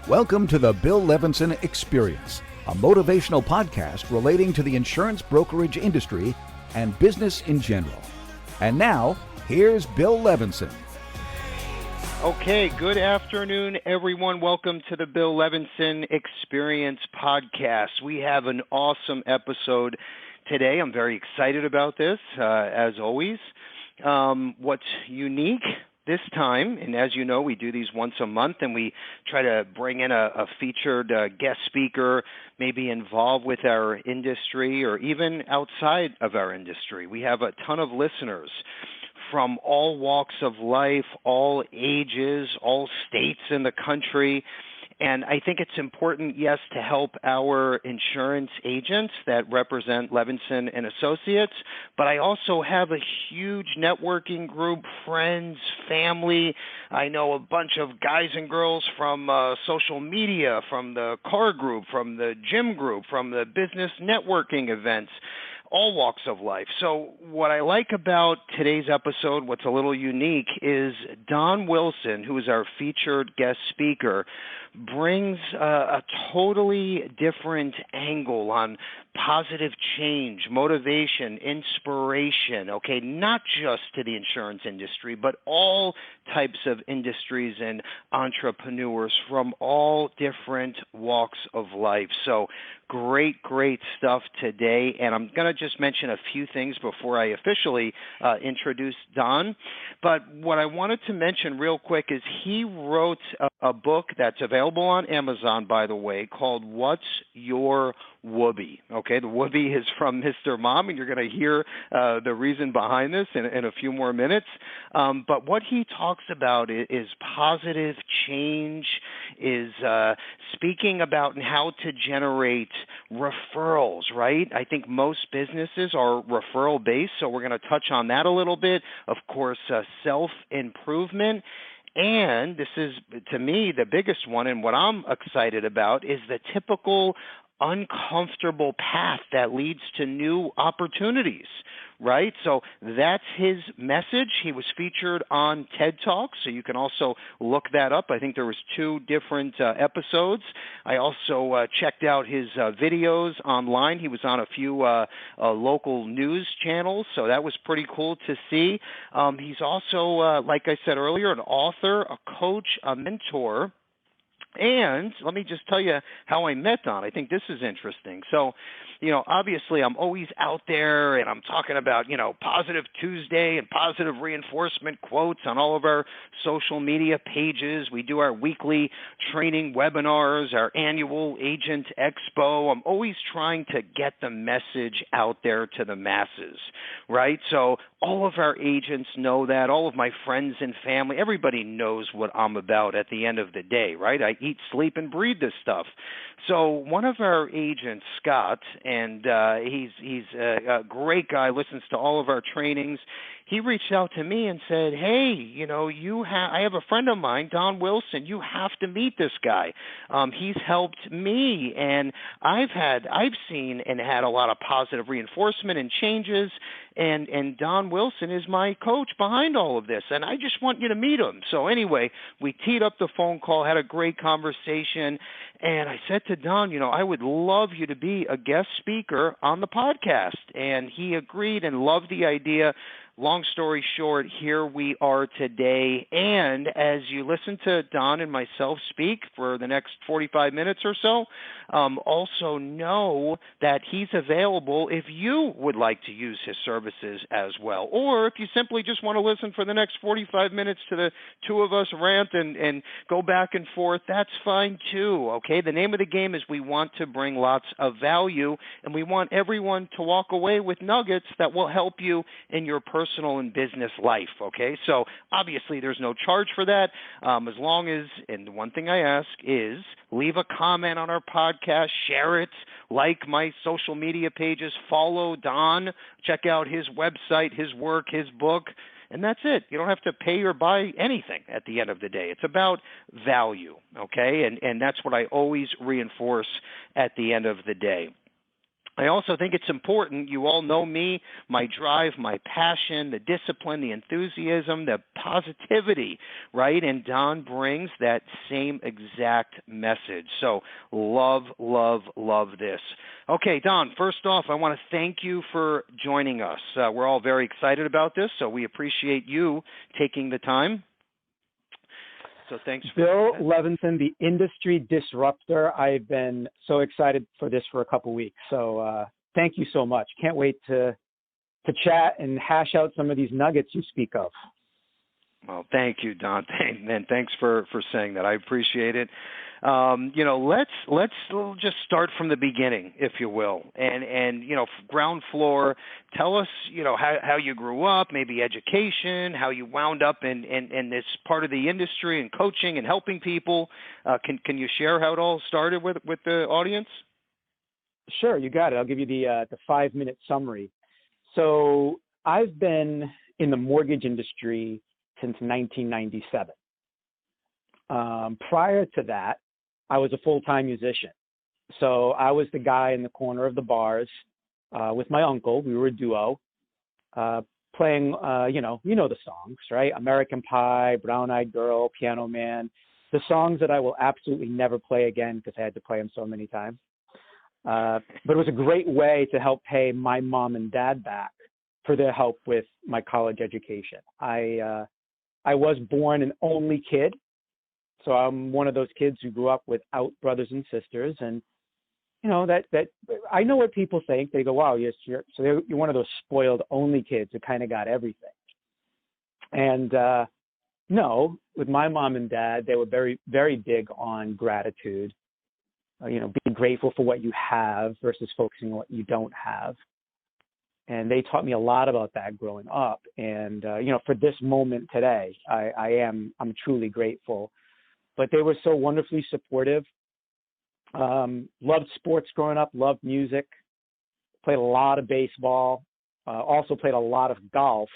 Welcome to the Bill Levinson Experience, a motivational podcast relating to the insurance brokerage industry and business in general. And now, here's Bill Levinson. Okay, good afternoon, everyone. Welcome to the Bill Levinson Experience podcast. We have an awesome episode today. I'm very excited about this, as always. What's unique this time, and as you know, we do these once a month, and we try to bring in a featured guest speaker, maybe involved with our industry or even outside of our industry. We have a ton of listeners from all walks of life, all ages, all states in the country. And I think it's important, yes, to help our insurance agents that represent Levinson and Associates, but I also have a huge networking group, friends, family. I know a bunch of guys and girls from social media, from the car group, from the gym group, from the business networking events, all walks of life. So what I like about today's episode, what's a little unique, is Don Wilson, who is our featured guest speaker, brings a totally different angle on positive change, motivation, inspiration, okay, not just to the insurance industry, but all types of industries and entrepreneurs from all different walks of life. So great stuff today. And I'm going to just mention a few things before I officially introduce Don. But what I wanted to mention real quick is he wrote a book that's available on Amazon, by the way, called What's Your Woobie? Okay, the Woobie is from Mr. Mom, and you're going to hear the reason behind this in a few more minutes. But what he talks about is positive change, is speaking about how to generate referrals, right? I think most businesses are referral-based, so we're going to touch on that a little bit. Of course, self-improvement. And this is, to me, the biggest one, and what I'm excited about is the typical uncomfortable path that leads to new opportunities, right? So that's his message. He was featured on TED Talks, so you can also look that up. I think there was 2 different episodes. I also checked out his videos online. He was on a few local news channels, so that was pretty cool to see. He's also, like I said earlier, an author, a coach, a mentor. And let me just tell you how I met Don. I think this is interesting. So, obviously I'm always out there and I'm talking about, Positive Tuesday and positive reinforcement quotes on all of our social media pages. We do our weekly training webinars, our annual agent expo. I'm always trying to get the message out there to the masses, right? So all of our agents know that, all of my friends and family, everybody knows what I'm about at the end of the day, right? I eat, sleep, and breathe this stuff. So one of our agents, Scott, and he's a great guy, listens to all of our trainings. He reached out to me and said, hey, I have a friend of mine, Don Wilson. You have to meet this guy. He's helped me, and I've seen and had a lot of positive reinforcement and changes, and Don Wilson is my coach behind all of this, and I just want you to meet him. So anyway, we teed up the phone call, had a great conversation, and I said to Don, I would love you to be a guest speaker on the podcast, and he agreed and loved the idea. Long story short, here we are today, and as you listen to Don and myself speak for the next 45 minutes or so, also know that he's available if you would like to use his services as well, or if you simply just want to listen for the next 45 minutes to the 2 of us rant and go back and forth, that's fine too, okay? The name of the game is we want to bring lots of value, and we want everyone to walk away with nuggets that will help you in your personal and business life, okay? So obviously there's no charge for that, as long as, and the one thing I ask is leave a comment on our podcast, share it, like my social media pages, follow Don, check out his website, his work, his book, and that's it. You don't have to pay or buy anything at the end of the day. It's about value, okay? And that's what I always reinforce at the end of the day. I also think it's important. You all know me, my drive, my passion, the discipline, the enthusiasm, the positivity, right? And Don brings that same exact message. So love, love, love this. Okay, Don, first off, I want to thank you for joining us. We're all very excited about this, so we appreciate you taking the time. So thanks. Bill Levinson, the industry disruptor. I've been so excited for this for a couple weeks. So thank you so much. Can't wait to chat and hash out some of these nuggets you speak of. Well, thank you, Don, and thanks for saying that. I appreciate it. Let's just start from the beginning, if you will, and ground floor. Tell us, how you grew up, maybe education, how you wound up in this part of the industry and coaching and helping people. Can you share how it all started with the audience? Sure, you got it. I'll give you the 5-minute summary. So I've been in the mortgage industry since 1997. Prior to that, I was a full-time musician. So I was the guy in the corner of the bars with my uncle. We were a duo playing, the songs, right? American Pie, Brown Eyed Girl, Piano Man, the songs that I will absolutely never play again because I had to play them so many times. But it was a great way to help pay my mom and dad back for their help with my college education. I was born an only kid. So I'm one of those kids who grew up without brothers and sisters, and that I know what people think. They go, "Wow, yes, you're one of those spoiled only kids who kind of got everything." And no, with my mom and dad, they were very, very big on gratitude. Being grateful for what you have versus focusing on what you don't have. And they taught me a lot about that growing up. And for this moment today, I'm truly grateful. But they were so wonderfully supportive. Loved sports growing up, loved music, played a lot of baseball, also played a lot of golf,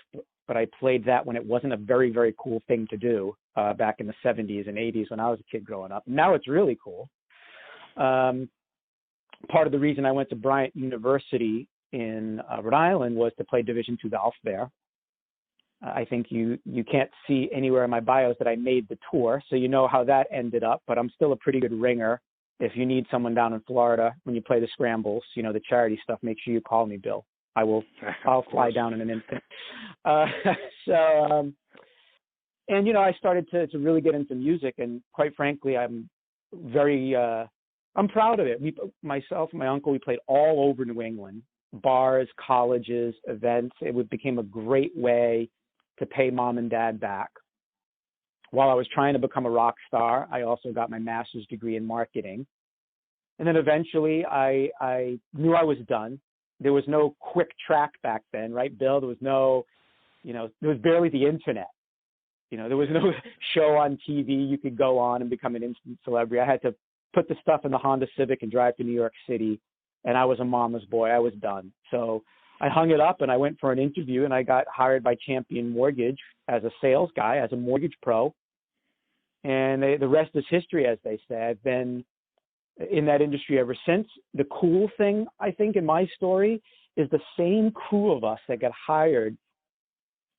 but I played that when it wasn't a very, very cool thing to do back in the 70s and 80s when I was a kid growing up. Now it's really cool. Part of the reason I went to Bryant University in Rhode Island was to play Division II golf there. I think you can't see anywhere in my bios that I made the tour, so you know how that ended up, but I'm still a pretty good ringer. If you need someone down in Florida when you play the scrambles, the charity stuff, make sure you call me, Bill. I'll fly down in an instant. I started to really get into music, and quite frankly, I'm proud of it. Myself and my uncle, we played all over New England, bars, colleges, events. It became a great way to pay mom and dad back. While I was trying to become a rock star, I also got my master's degree in marketing. And then eventually I knew I was done. There was no quick track back then, right, Bill? There was no, there was barely the internet. There was no show on TV you could go on and become an instant celebrity. I had to put the stuff in the Honda Civic and drive to New York City. And I was a mama's boy. I was done. So I hung it up and I went for an interview and I got hired by Champion Mortgage as a sales guy, as a mortgage pro. And the rest is history, as they say. I've been in that industry ever since. The cool thing, I think, in my story is the same crew of us that got hired.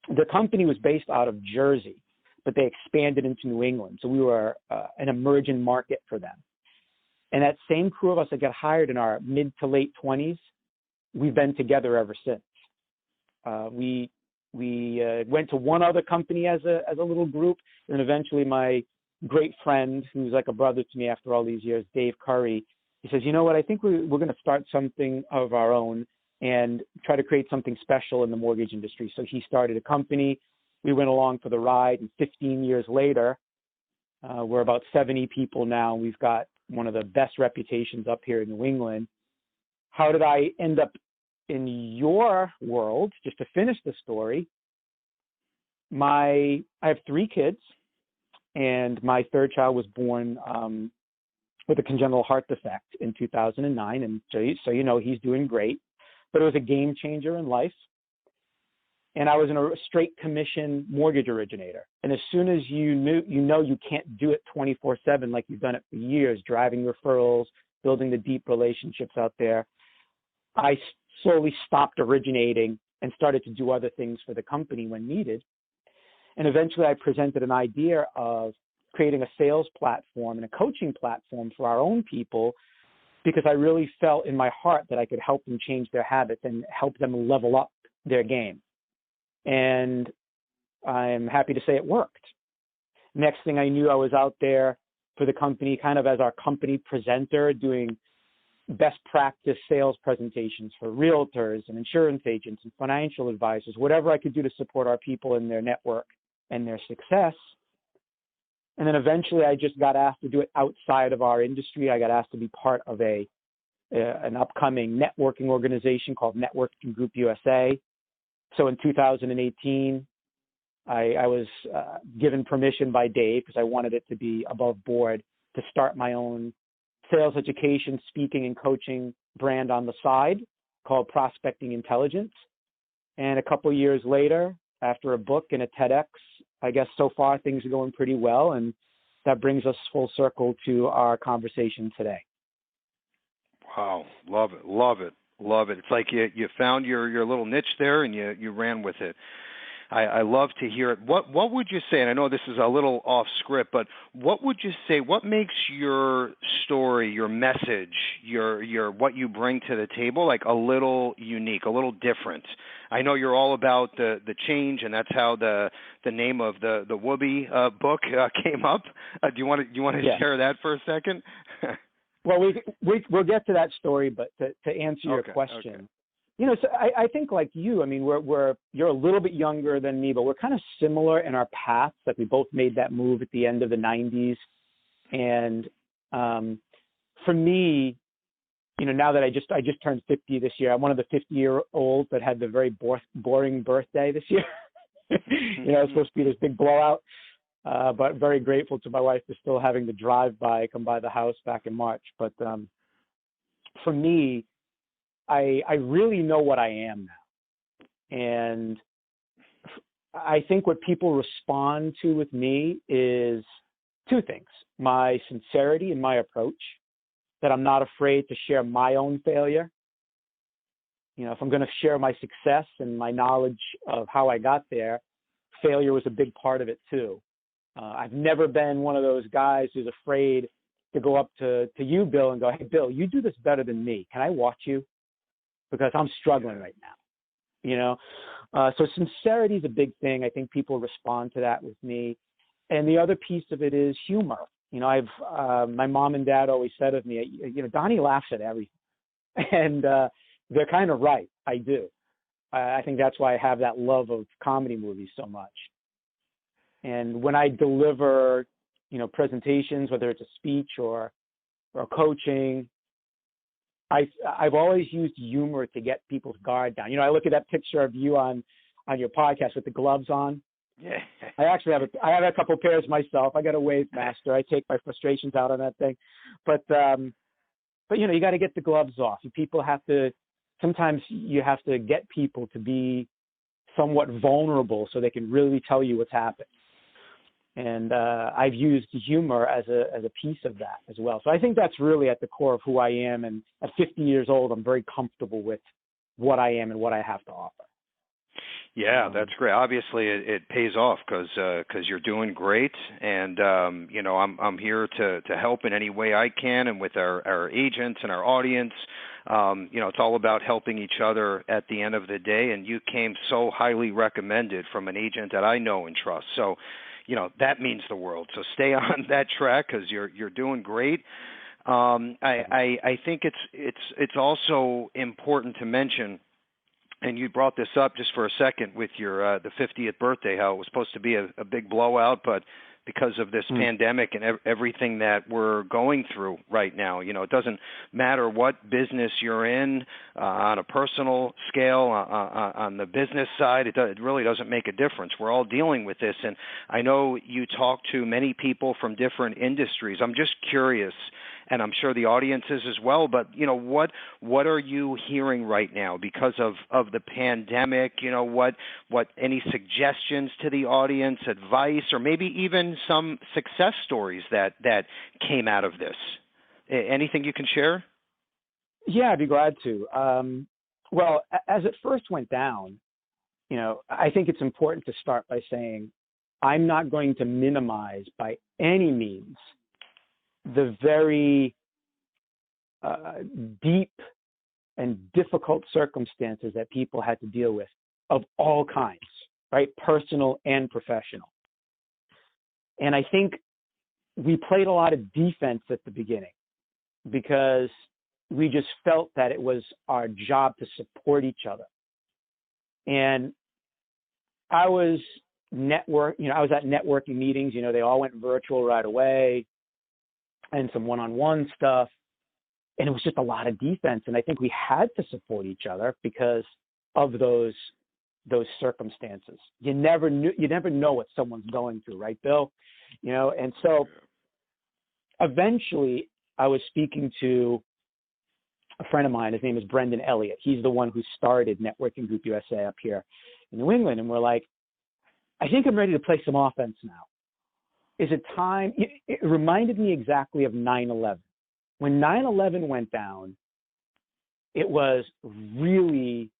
The company was based out of Jersey, but they expanded into New England. So we were an emerging market for them. And that same crew of us that got hired in our mid to late 20s, we've been together ever since. We went to one other company as a little group, and eventually my great friend, who's like a brother to me after all these years, Dave Curry, he says, "You know what? I think we're going to start something of our own and try to create something special in the mortgage industry." So he started a company. We went along for the ride, and 15 years later, we're about 70 people now. We've got one of the best reputations up here in New England. How did I end up in your world? Just to finish the story, I have 3 kids, and my third child was born with a congenital heart defect in 2009. And so he's doing great, but it was a game changer in life. And I was a straight commission mortgage originator. And as soon as you can't do it 24/7 like you've done it for years, driving referrals, building the deep relationships out there. I slowly stopped originating and started to do other things for the company when needed. And eventually I presented an idea of creating a sales platform and a coaching platform for our own people, because I really felt in my heart that I could help them change their habits and help them level up their game. And I'm happy to say it worked. Next thing I knew, I was out there for the company kind of as our company presenter, doing best practice sales presentations for realtors and insurance agents and financial advisors, whatever I could do to support our people in their network and their success. And then eventually I just got asked to do it outside of our industry. I got asked to be part of an upcoming networking organization called Networking Group USA. So in 2018, I was given permission by Dave, because I wanted it to be above board, to start my own sales education, speaking, and coaching brand on the side called Prospecting Intelligence. And a couple years later, after a book and a TEDx, I guess so far things are going pretty well. And that brings us full circle to our conversation today. Wow. Love it. Love it. Love it. It's like you found your little niche there and you ran with it. I love to hear it. What would you say, and I know this is a little off script, but what would you say, what makes your story, your message, your what you bring to the table like a little unique, a little different? I know you're all about the change, and that's how the name of the Woobie book came up. Do you want to share that for a second? Well, we'll get to that story, but to answer your question. Okay. You know, so I think like you, I mean, you're a little bit younger than me, but we're kind of similar in our paths. Like we both made that move at the end of the 90s. And for me, you know, now that I just turned 50 this year, I'm one of the 50-year-olds that had the very boring birthday this year. You know, it's supposed to be this big blowout, but very grateful to my wife for still having the come by the house back in March. But for me, I really know what I am now. And I think what people respond to with me is two things: my sincerity and my approach, that I'm not afraid to share my own failure. You know, if I'm going to share my success and my knowledge of how I got there, failure was a big part of it too. I've never been one of those guys who's afraid to go up to you, Bill, and go, "Hey, Bill, you do this better than me. Can I watch you? Because I'm struggling right now." You know, so sincerity is a big thing. I think people respond to that with me. And the other piece of it is humor. You know, my mom and dad always said of me, you know, Donnie laughs at everything. And they're kind of right. I do. I think that's why I have that love of comedy movies so much. And when I deliver, you know, presentations, whether it's a speech or coaching, I've always used humor to get people's guard down. You know, I look at that picture of you on your podcast with the gloves on. Yeah. I actually have a couple pairs myself. I got a Wave Master. I take my frustrations out on that thing. But you know, you got to get the gloves off. Sometimes you have to get people to be somewhat vulnerable so they can really tell you what's happened. And I've used humor as a piece of that as well. So I think that's really at the core of who I am. And at 50 years old, I'm very comfortable with what I am and what I have to offer. Yeah, that's great. Obviously, it pays off because you're doing great, and you know, I'm here to help in any way I can, and with our agents and our audience. You know, it's all about helping each other at the end of the day. And you came so highly recommended from an agent that I know and trust. So, you know, that means the world. So stay on that track because you're doing great. I think it's also important to mention. And you brought this up just for a second with your the 50th birthday, how it was supposed to be a big blowout, but because of this pandemic and everything that we're going through right now, you know, it doesn't matter what business you're in, on a personal scale, on the business side, it really doesn't make a difference. We're all dealing with this, and I know you talk to many people from different industries. I'm just curious, and I'm sure the audience is as well, but, you know, what are you hearing right now because of the pandemic? You know, what any suggestions to the audience, advice, or maybe even some success stories that came out of this? Anything you can share? Yeah, I'd be glad to. Well, as it first went down, I think it's important to start by saying I'm not going to minimize by any means the very deep and difficult circumstances that people had to deal with of all kinds, right? Personal and professional. And I think we played a lot of defense at the beginning because we just felt that it was our job to support each other. And I was I was at networking meetings, they all went virtual right away, and some one-on-one stuff. And it was just a lot of defense. And I think we had to support each other because of those circumstances. You never know what someone's going through, right, Bill? And so eventually I was speaking to a friend of mine. His name is Brendan Elliott. He's the one who started Networking Group USA up here in New England. And we're like, I think I'm ready to play some offense now. Is it time? It reminded me exactly of 9/11. When 9/11 went down, it was really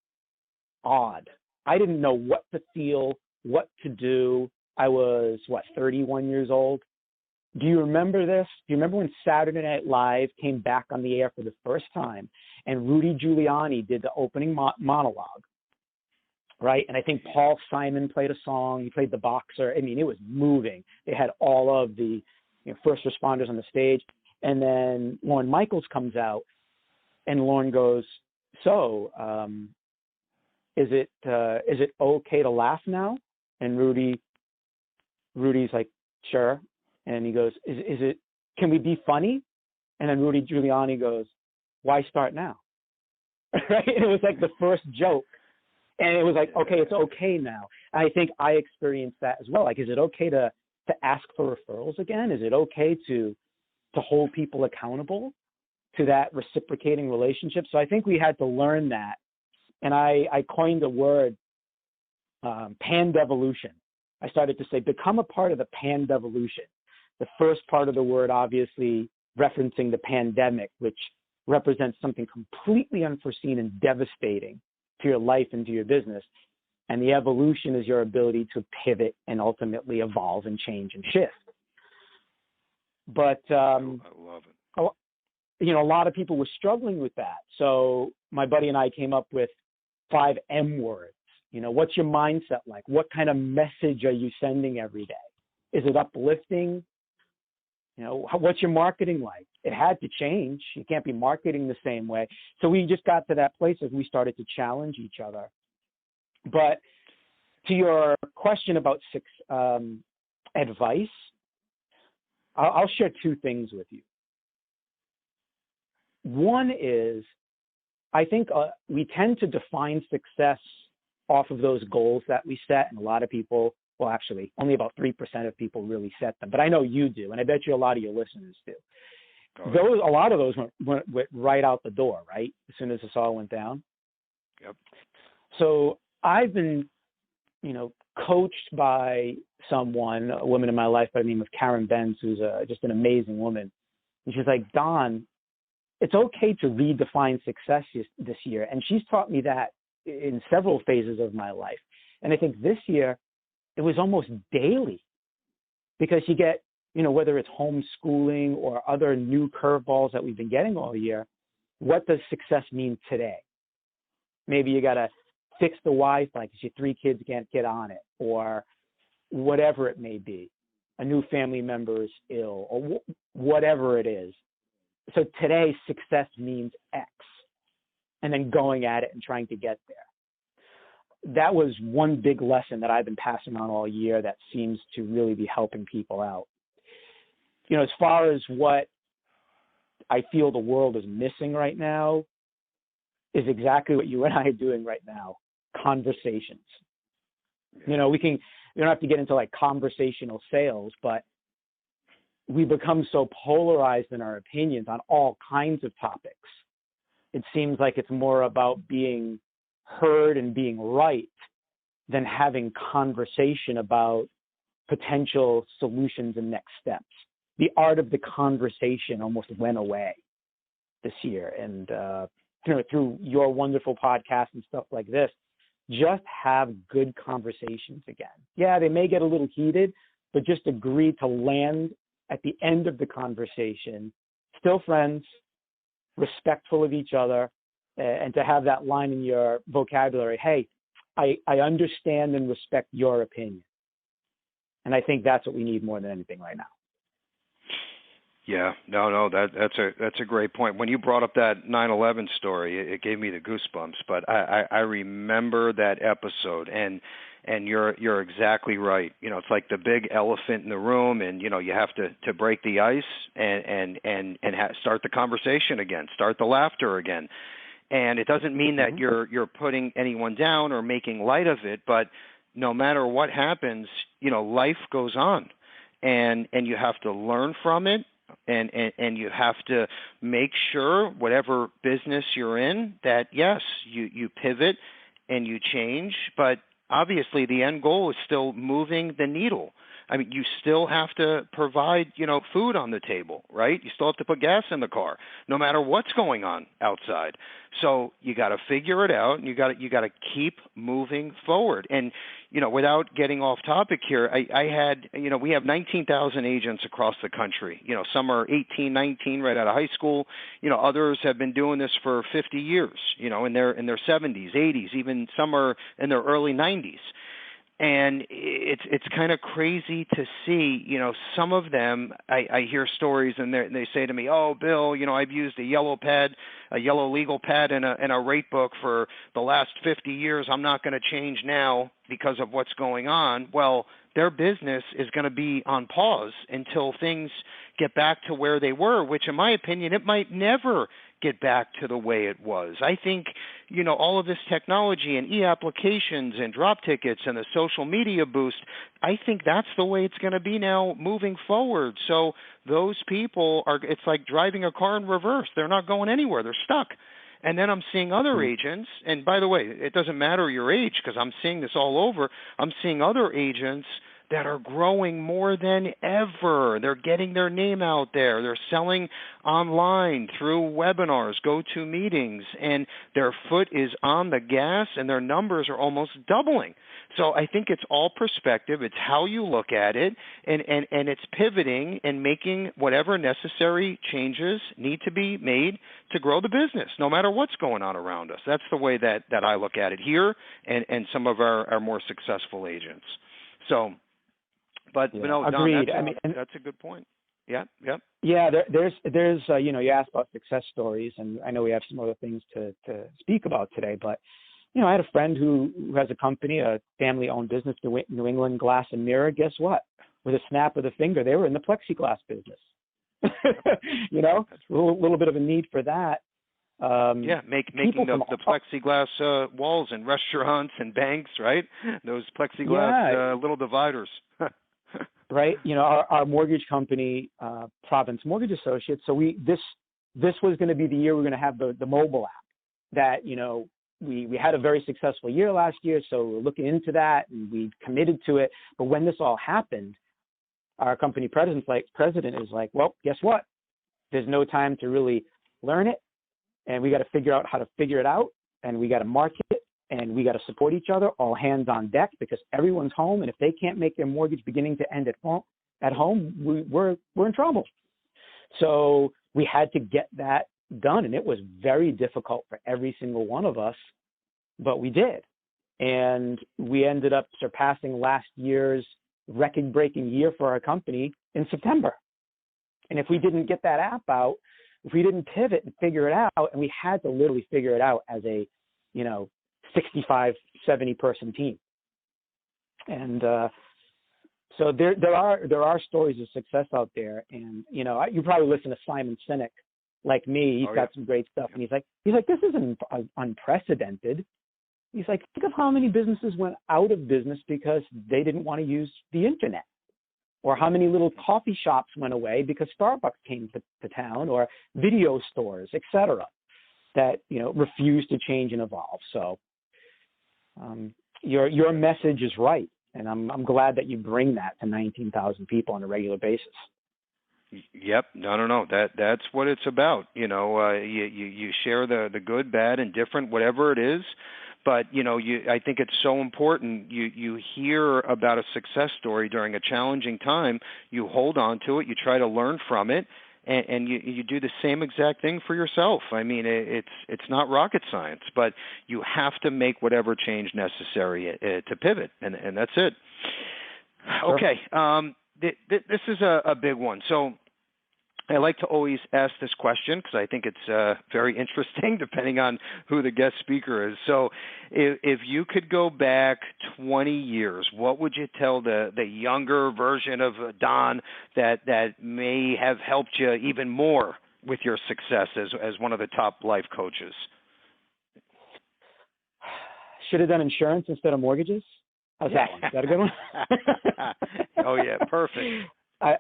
odd. I didn't know what to feel, what to do. I was, 31 years old. Do you remember this? Do you remember when Saturday Night Live came back on the air for the first time and Rudy Giuliani did the opening monologue, right? And I think Paul Simon played a song. He played the boxer. I mean, it was moving. They had all of the first responders on the stage. And then Lorne Michaels comes out and Lorne goes, so is it okay to laugh now? And Rudy's like, sure. And he goes, can we be funny? And then Rudy Giuliani goes, why start now? Right? And it was like the first joke. And it was like, okay, it's okay now. And I think I experienced that as well. Like, is it okay to ask for referrals again? Is it okay to hold people accountable to that reciprocating relationship? So I think we had to learn that. And I coined the word pandevolution. I started to say, become a part of the pandevolution. The first part of the word, obviously, referencing the pandemic, which represents something completely unforeseen and devastating to your life and to your business. And the evolution is your ability to pivot and ultimately evolve and change and shift. But, I love it. A lot of people were struggling with that. So my buddy and I came up with 5 M words. What's your mindset like? What kind of message are you sending every day? Is it uplifting? What's your marketing like? It had to change. You can't be marketing the same way. So we just got to that place as we started to challenge each other. But to your question about advice, I'll share 2 things with you. One is, I think we tend to define success off of those goals that we set, and a lot of people, well, actually, only about 3% of people really set them. But I know you do, and I bet you a lot of your listeners do. A lot of those went right out the door, right? As soon as this all went down. Yep. So I've been, coached by someone, a woman in my life by the name of Karen Benz, who's just an amazing woman. And she's like, Don, it's okay to redefine success this year. And she's taught me that in several phases of my life. And I think this year, it was almost daily, because you get, whether it's homeschooling or other new curveballs that we've been getting all year, what does success mean today? Maybe you got to fix the Wi-Fi because your 3 kids can't get on it, or whatever it may be. A new family member is ill, or whatever it is. So today, success means X, and then going at it and trying to get there. That was one big lesson that I've been passing on all year that seems to really be helping people out. As far as what I feel the world is missing right now is exactly what you and I are doing right now, conversations. We don't have to get into like conversational sales, but we become so polarized in our opinions on all kinds of topics. It seems like it's more about being heard and being right than having conversation about potential solutions and next steps. The art of the conversation almost went away this year. And through your wonderful podcast and stuff like this, just have good conversations again. Yeah, they may get a little heated, but just agree to land at the end of the conversation, still friends, respectful of each other, and to have that line in your vocabulary, hey, I understand and respect your opinion. And I think that's what we need more than anything right now. Yeah, no, that's a great point. When you brought up that 9/11 story, it gave me the goosebumps. But I remember that episode, and you're exactly right. It's like the big elephant in the room, and you have to break the ice and start the conversation again, start the laughter again. And it doesn't mean that you're putting anyone down or making light of it, but no matter what happens, life goes on, and you have to learn from it. And you have to make sure, whatever business you're in, that yes, you pivot and you change, but obviously the end goal is still moving the needle. I mean, you still have to provide, food on the table, right? You still have to put gas in the car, no matter what's going on outside. So you got to figure it out, and you got to keep moving forward. And without getting off topic here, I had, we have 19,000 agents across the country. Some are 18, 19, right out of high school. Others have been doing this for 50 years. In their 70s, 80s, even some are in their early 90s. And it's kind of crazy to see, some of them, I hear stories and they say to me, oh, Bill, I've used a yellow legal pad and a rate book for the last 50 years. I'm not going to change now because of what's going on. Well, their business is going to be on pause until things get back to where they were, which in my opinion, it might never get back to the way it was. I think, all of this technology and e-applications and drop tickets and the social media boost, I think that's the way it's going to be now moving forward. So those people it's like driving a car in reverse. They're not going anywhere. They're stuck. And then I'm seeing other agents, and by the way, it doesn't matter your age because I'm seeing this all over. I'm seeing other agents that are growing more than ever. They're getting their name out there. They're selling online through webinars, go-to meetings, and their foot is on the gas, and their numbers are almost doubling. So I think it's all perspective. It's how you look at it, and it's pivoting and making whatever necessary changes need to be made to grow the business, no matter what's going on around us. That's the way that I look at it here and some of our more successful agents. So, but yeah, no, agreed. Don, that's a good point. Yeah. Yeah, there's you asked about success stories, and I know we have some other things to speak about today, but I had a friend who has a company, a family-owned business, New England Glass and Mirror. Guess what? With a snap of the finger, they were in the plexiglass business. A little bit of a need for that. Making the plexiglass walls in restaurants and banks, right? Those plexiglass little dividers. Right. Our mortgage company, Province Mortgage Associates. So this was going to be the year we're going to have the mobile app that, we had a very successful year last year. So we're looking into that and we committed to it. But when this all happened, our company president is like, well, guess what? There's no time to really learn it. And we got to figure out how to figure it out. And we got to market it. And we got to support each other, all hands on deck, because everyone's home. And if they can't make their mortgage beginning to end at home, we're in trouble. So we had to get that done. And it was very difficult for every single one of us, but we did. And we ended up surpassing last year's record-breaking year for our company in September. And if we didn't get that app out, if we didn't pivot and figure it out, and we had to literally figure it out as a, 65, 70 person team. And so there are stories of success out there. And, you probably listen to Simon Sinek like me. He's got some great stuff. And he's like, this isn't unprecedented. He's like, think of how many businesses went out of business because they didn't want to use the internet, or how many little coffee shops went away because Starbucks came to town, or video stores, et cetera, that, refused to change and evolve. So your message is right. And I'm glad that you bring that to 19,000 people on a regular basis. Yep. No. That's what it's about. You share the good, bad, and different, whatever it is. But I think it's so important. You hear about a success story during a challenging time. You hold on to it. You try to learn from it, and you do the same exact thing for yourself. I mean, it's not rocket science, but you have to make whatever change necessary to pivot, and that's it. Sure. Okay. This is a big one. So I like to always ask this question because I think it's very interesting depending on who the guest speaker is. So if you could go back 20 years, what would you tell the younger version of Don that may have helped you even more with your success as one of the top life coaches? Should have done insurance instead of mortgages. How's that one? Is that a good one? Oh yeah, perfect. I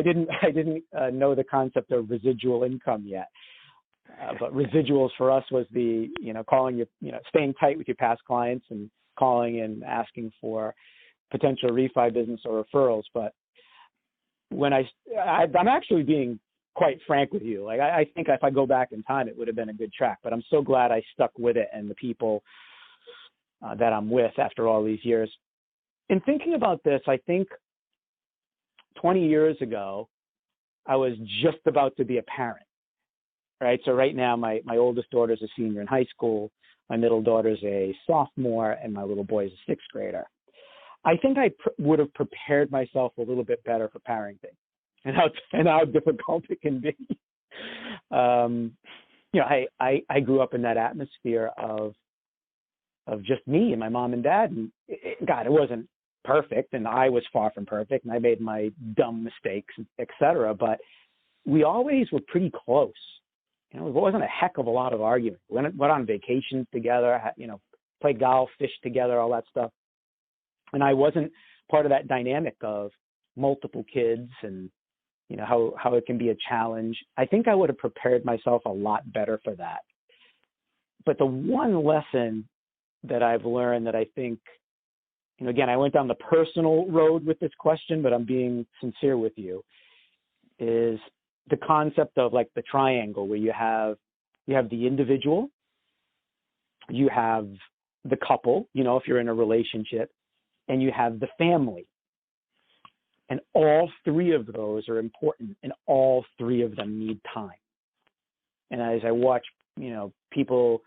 didn't know the concept of residual income yet, but residuals for us was the calling staying tight with your past clients and calling and asking for potential refi business or referrals. But when I'm actually being quite frank with you, like I think if I go back in time, it would have been a good track. But I'm so glad I stuck with it and the people that I'm with after all these years. In thinking about this, I think 20 years ago, I was just about to be a parent, right? So right now, my oldest daughter's a senior in high school, my middle daughter's a sophomore, and my little boy is a sixth grader. I think I would have prepared myself a little bit better for parenting and how difficult it can be. I grew up in that atmosphere of just me and my mom and dad, and it wasn't perfect, and I was far from perfect, and I made my dumb mistakes, etc. But we always were pretty close. It wasn't a heck of a lot of arguing. We went on vacations together, played golf, fished together, all that stuff. And I wasn't part of that dynamic of multiple kids and how it can be a challenge. I think I would have prepared myself a lot better for that. But the one lesson that I've learned that I think, again, I went down the personal road with this question, but I'm being sincere with you, is the concept of like the triangle where you have the individual, you have the couple, if you're in a relationship, and you have the family. And all three of those are important, and all three of them need time. And as I watch, people,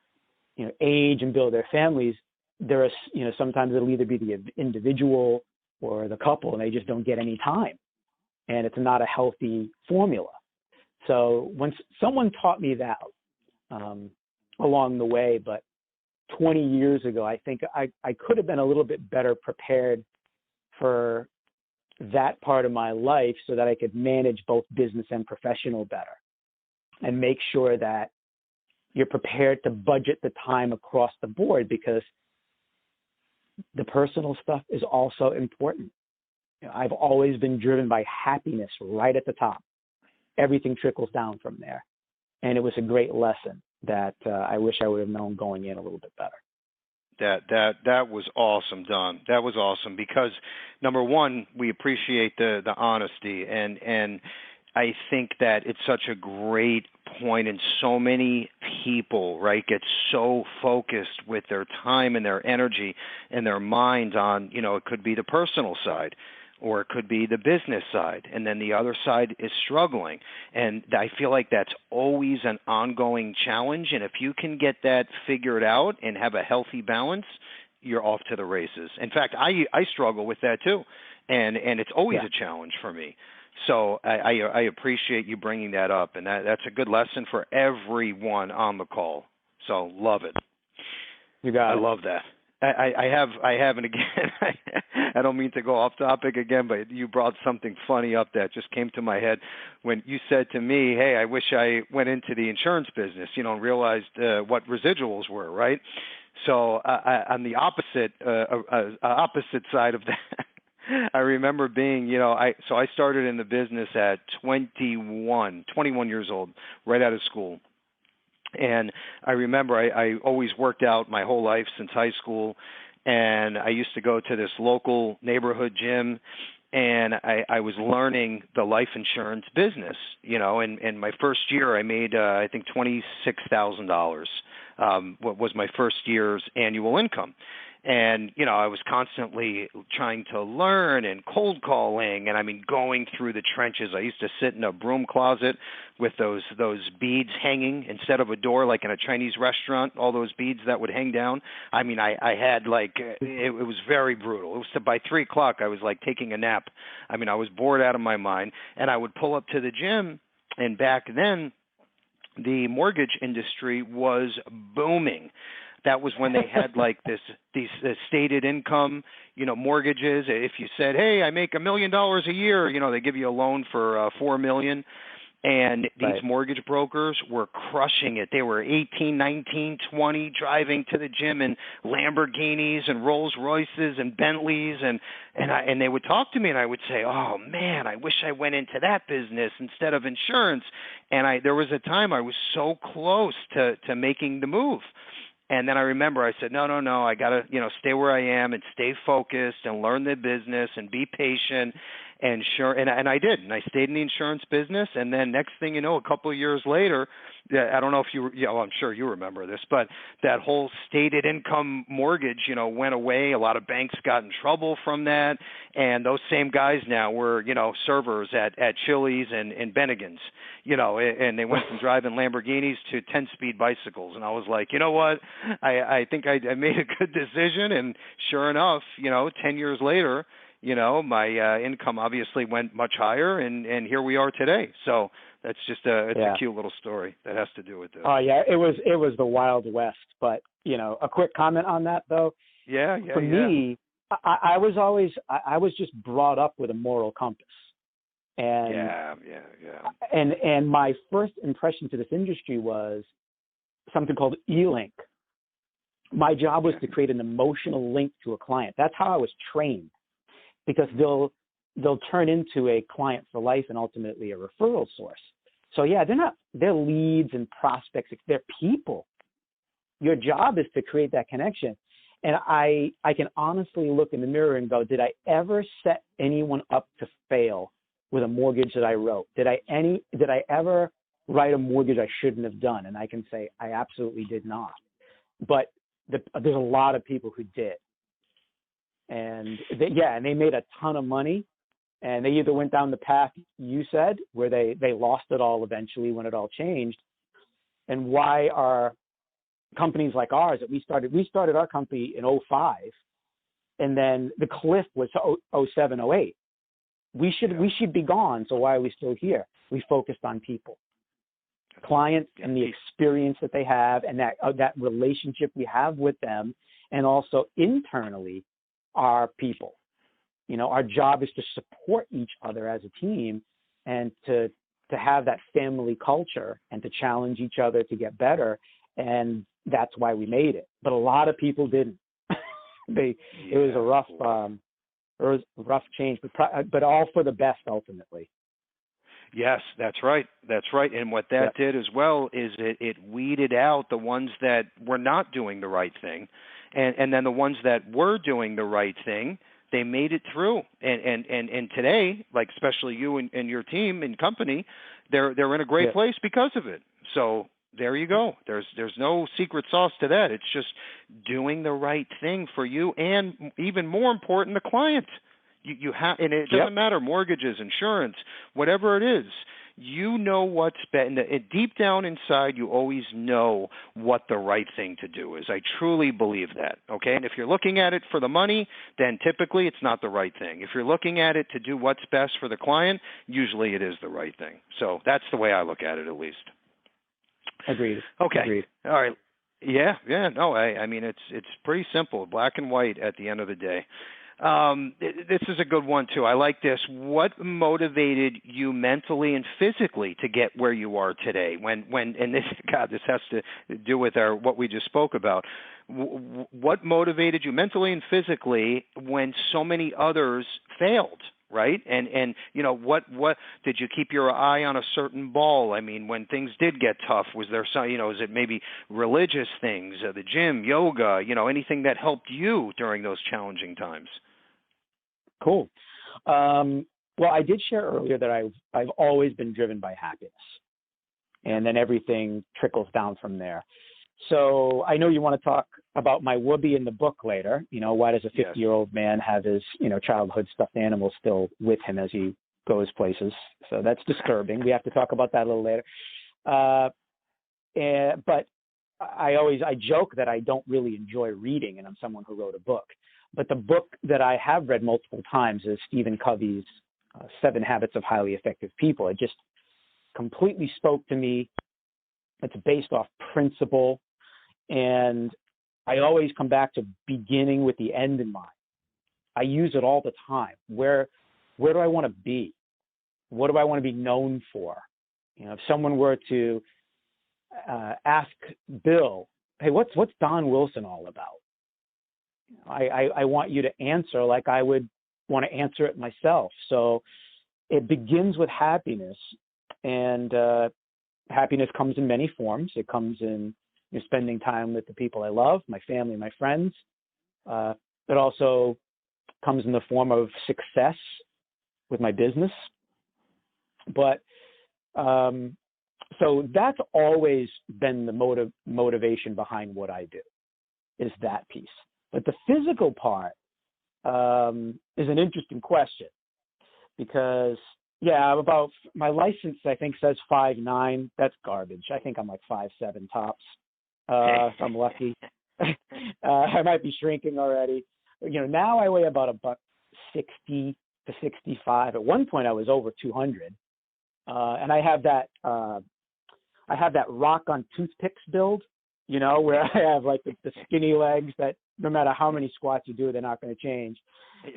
age and build their families, there are, sometimes it'll either be the individual or the couple, and they just don't get any time. And it's not a healthy formula. So when someone taught me that along the way, but 20 years ago, I think I could have been a little bit better prepared for that part of my life so that I could manage both business and professional better and make sure that you're prepared to budget the time across the board, because the personal stuff is also important. I've always been driven by happiness right at the top. Everything trickles down from there. And it was a great lesson that I wish I would have known going in a little bit better. That was awesome, Don. That was awesome because, number one, we appreciate the honesty, and I think that it's such a great point, and so many people, right, get so focused with their time and their energy and their minds on, it could be the personal side or it could be the business side, and then the other side is struggling. And I feel like that's always an ongoing challenge, and if you can get that figured out and have a healthy balance, you're off to the races. In fact, I struggle with that too, and it's always a challenge for me. So I appreciate you bringing that up, and that's a good lesson for everyone on the call. So love it. You got it. I love that. I have, and again, I don't mean to go off topic again, but you brought something funny up that just came to my head when you said to me, hey, I wish I went into the insurance business, and realized what residuals were, right? So on the opposite side of that, I remember being, I started in the business at 21 years old, right out of school. And I remember I always worked out my whole life since high school, and I used to go to this local neighborhood gym, and I was learning the life insurance business, and my first year I made, I think, $26,000, what was my first year's annual income. And, I was constantly trying to learn and cold calling and, going through the trenches. I used to sit in a broom closet with those beads hanging instead of a door, like in a Chinese restaurant, all those beads that would hang down. I had it was very brutal. It was by 3 o'clock, I was like taking a nap. I was bored out of my mind, and I would pull up to the gym, and back then the mortgage industry was booming. That was when they had these stated income, mortgages. If you said, "Hey, I make $1 million a year," they give you a loan for $4 million. And these mortgage brokers were crushing it. They were 18, 19, 20, driving to the gym in Lamborghinis and Rolls Royces and Bentleys, and they would talk to me, and I would say, "Oh man, I wish I went into that business instead of insurance." And there was a time I was so close to making the move. And then I remember I said, no, I got to, stay where I am and stay focused and learn the business and be patient. And I did. And I stayed in the insurance business. And then next thing you know, a couple of years later, I don't know if I'm sure you remember this, but that whole stated income mortgage, went away. A lot of banks got in trouble from that. And those same guys now were, servers at Chili's and Bennigan's, and they went from driving Lamborghinis to 10-speed bicycles. And I was like, you know what? I think I made a good decision. And sure enough, 10 years later, my income obviously went much higher, and here we are today. So that's just a cute little story that has to do with this. Oh yeah, it was the Wild West. But a quick comment on that though. For me, I was just brought up with a moral compass, and And my first impression to this industry was something called E-Link. My job was to create an emotional link to a client. That's how I was trained. Because they'll turn into a client for life and ultimately a referral source. So they're leads and prospects. They're people. Your job is to create that connection. And I can honestly look in the mirror and go, did I ever set anyone up to fail with a mortgage that I wrote? Did I ever write a mortgage I shouldn't have done? And I can say I absolutely did not. But there's a lot of people who did. And they made a ton of money, and they either went down the path you said, where they lost it all eventually when it all changed. And why are companies like ours that we started our company in 2005, and then the cliff was 2007, 2008. We should be gone. So why are we still here? We focused on people, clients, and the experience that they have, and that relationship we have with them, and also internally. Our people, our job is to support each other as a team, and to have that family culture, and to challenge each other to get better. And that's why we made it. But a lot of people didn't. It was a rough change, but all for the best ultimately. Yes, that's right. And what that did as well is it weeded out the ones that were not doing the right thing. And then the ones that were doing the right thing, they made it through. And today, like especially you and your team and company, they're in a great place because of it. So there you go. There's no secret sauce to that. It's just doing the right thing for you, and even more important, the client. You have, and it doesn't matter, mortgages, insurance, whatever it is. What's best. Deep down inside, you always know what the right thing to do is. I truly believe that, okay? And if you're looking at it for the money, then typically it's not the right thing. If you're looking at it to do what's best for the client, usually it is the right thing. So that's the way I look at it, at least. Agreed. Okay. Agreed. All right. Yeah. No, I mean, it's pretty simple, black and white at the end of the day. This is a good one too. I like this. What motivated you mentally and physically to get where you are today? And this has to do with what we just spoke about. What motivated you mentally and physically when so many others failed? Right? And what did you keep your eye on a certain ball? I mean, when things did get tough, was there some, is it maybe religious things, the gym, yoga, anything that helped you during those challenging times? Cool. Well, I did share earlier that I've always been driven by happiness, and then everything trickles down from there. So I know you want to talk about my Woobie in the book later. Why does a 50-year-old man have his, childhood stuffed animal still with him as he goes places? So that's disturbing. We have to talk about that a little later. But I joke that I don't really enjoy reading, and I'm someone who wrote a book. But the book that I have read multiple times is Stephen Covey's 7 Habits of Highly Effective People. It just completely spoke to me. It's based off principle. And I always come back to beginning with the end in mind. I use it all the time. Where do I want to be? What do I want to be known for? If someone were to ask Bill, hey, what's Don Wilson all about? I want you to answer like I would want to answer it myself. So it begins with happiness, and happiness comes in many forms. It comes in spending time with the people I love, my family, my friends. It also comes in the form of success with my business. But so that's always been the motivation behind what I do, is that piece. But the physical part is an interesting question, because about my license, I think, says 5'9". That's garbage. I think I'm like 5'7" tops. If I'm lucky. I might be shrinking already. Now I weigh about $160 to 65. At one point I was over 200. And I have that rock on toothpicks build, where I have like the skinny legs that no matter how many squats you do, they're not going to change.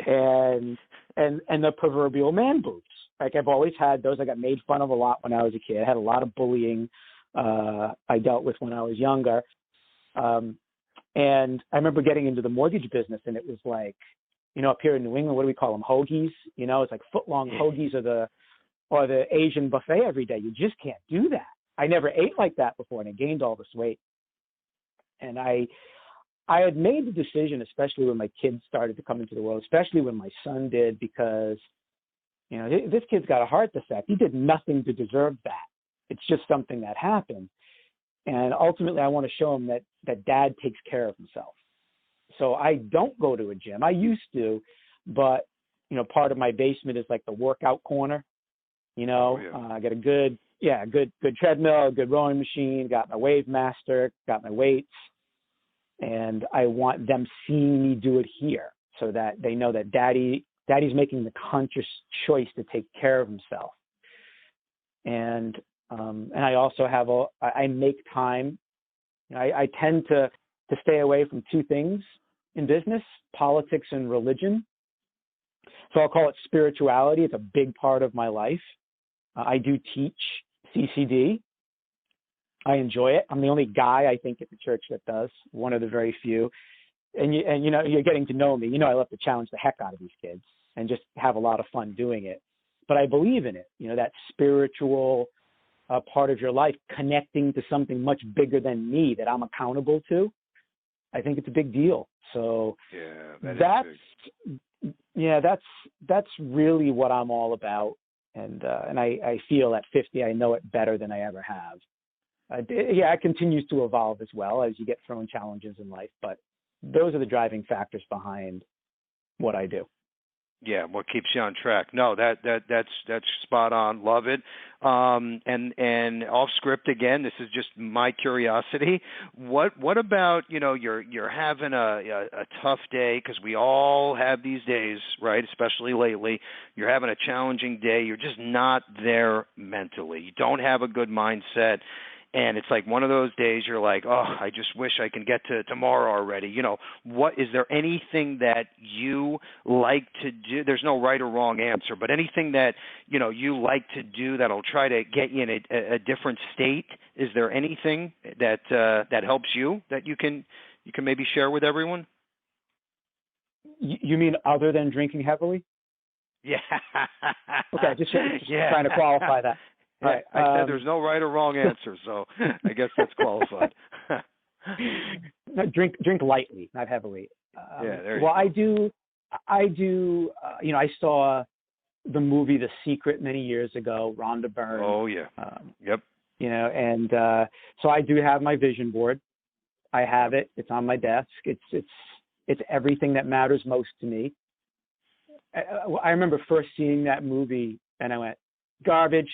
And the proverbial man boobs. Like I've always had those. I got made fun of a lot when I was a kid. I had a lot of bullying I dealt with when I was younger. And I remember getting into the mortgage business, and it was like, up here in New England, what do we call them? Hoagies. It's like foot-long hoagies or the Asian buffet every day. You just can't do that. I never ate like that before, and I gained all this weight. And I had made the decision, especially when my kids started to come into the world, especially when my son did, because, this kid's got a heart defect. He did nothing to deserve that. It's just something that happened. And ultimately, I want to show him that dad takes care of himself. So I don't go to a gym. I used to, but, part of my basement is like the workout corner. I got a good treadmill, a good rowing machine, got my Wave Master, got my weights. And I want them seeing me do it here so that they know that daddy's making the conscious choice to take care of himself. And I also I make time. I tend to stay away from 2 things in business: politics and religion. So I'll call it spirituality. It's a big part of my life. I do teach CCD. I enjoy it. I'm the only guy, I think, at the church that does. One of the very few. And you're getting to know me. I love to challenge the heck out of these kids and just have a lot of fun doing it. But I believe in it. that spiritual part of your life, connecting to something much bigger than me that I'm accountable to. I think it's a big deal. So that's really what I'm all about. And I feel at 50, I know it better than I ever have. It continues to evolve as well as you get thrown challenges in life, but those are the driving factors behind what I do. Yeah, what keeps you on track? No, that's spot on. Love it. And off script again. This is just my curiosity. What about you're having a tough day, because we all have these days, right? Especially lately, you're having a challenging day. You're just not there mentally. You don't have a good mindset. And it's like one of those days you're like, oh, I just wish I can get to tomorrow already. What is there anything that you like to do? There's no right or wrong answer, but anything that, you like to do that'll try to get you in a different state? Is there anything that helps you that you can maybe share with everyone? You mean other than drinking heavily? Yeah. Okay, just trying to qualify that. Yeah, right. I said there's no right or wrong answer, so I guess that's qualified. Drink lightly, not heavily. There you go. I I do, I saw the movie The Secret many years ago, Rhonda Byrne. Oh, yeah. Yep. And so I do have my vision board. I have it. It's on my desk. It's everything that matters most to me. I remember first seeing that movie and I went, garbage,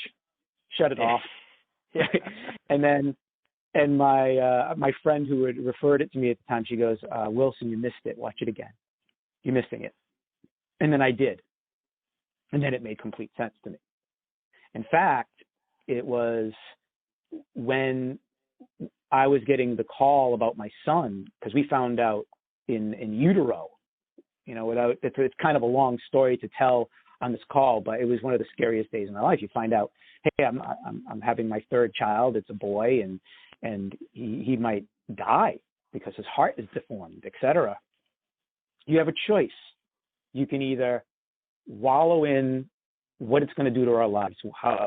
shut it off. And my friend who had referred it to me at the time, she goes, Wilson, you missed it. Watch it again. You're missing it. And then I did. And then it made complete sense to me. In fact, it was when I was getting the call about my son, because we found out in utero, it's kind of a long story to tell on this call, but it was one of the scariest days in my life. You find out, hey, I'm having my third child. It's a boy, and he might die because his heart is deformed, etc. You have a choice. You can either wallow in what it's going to do to our lives.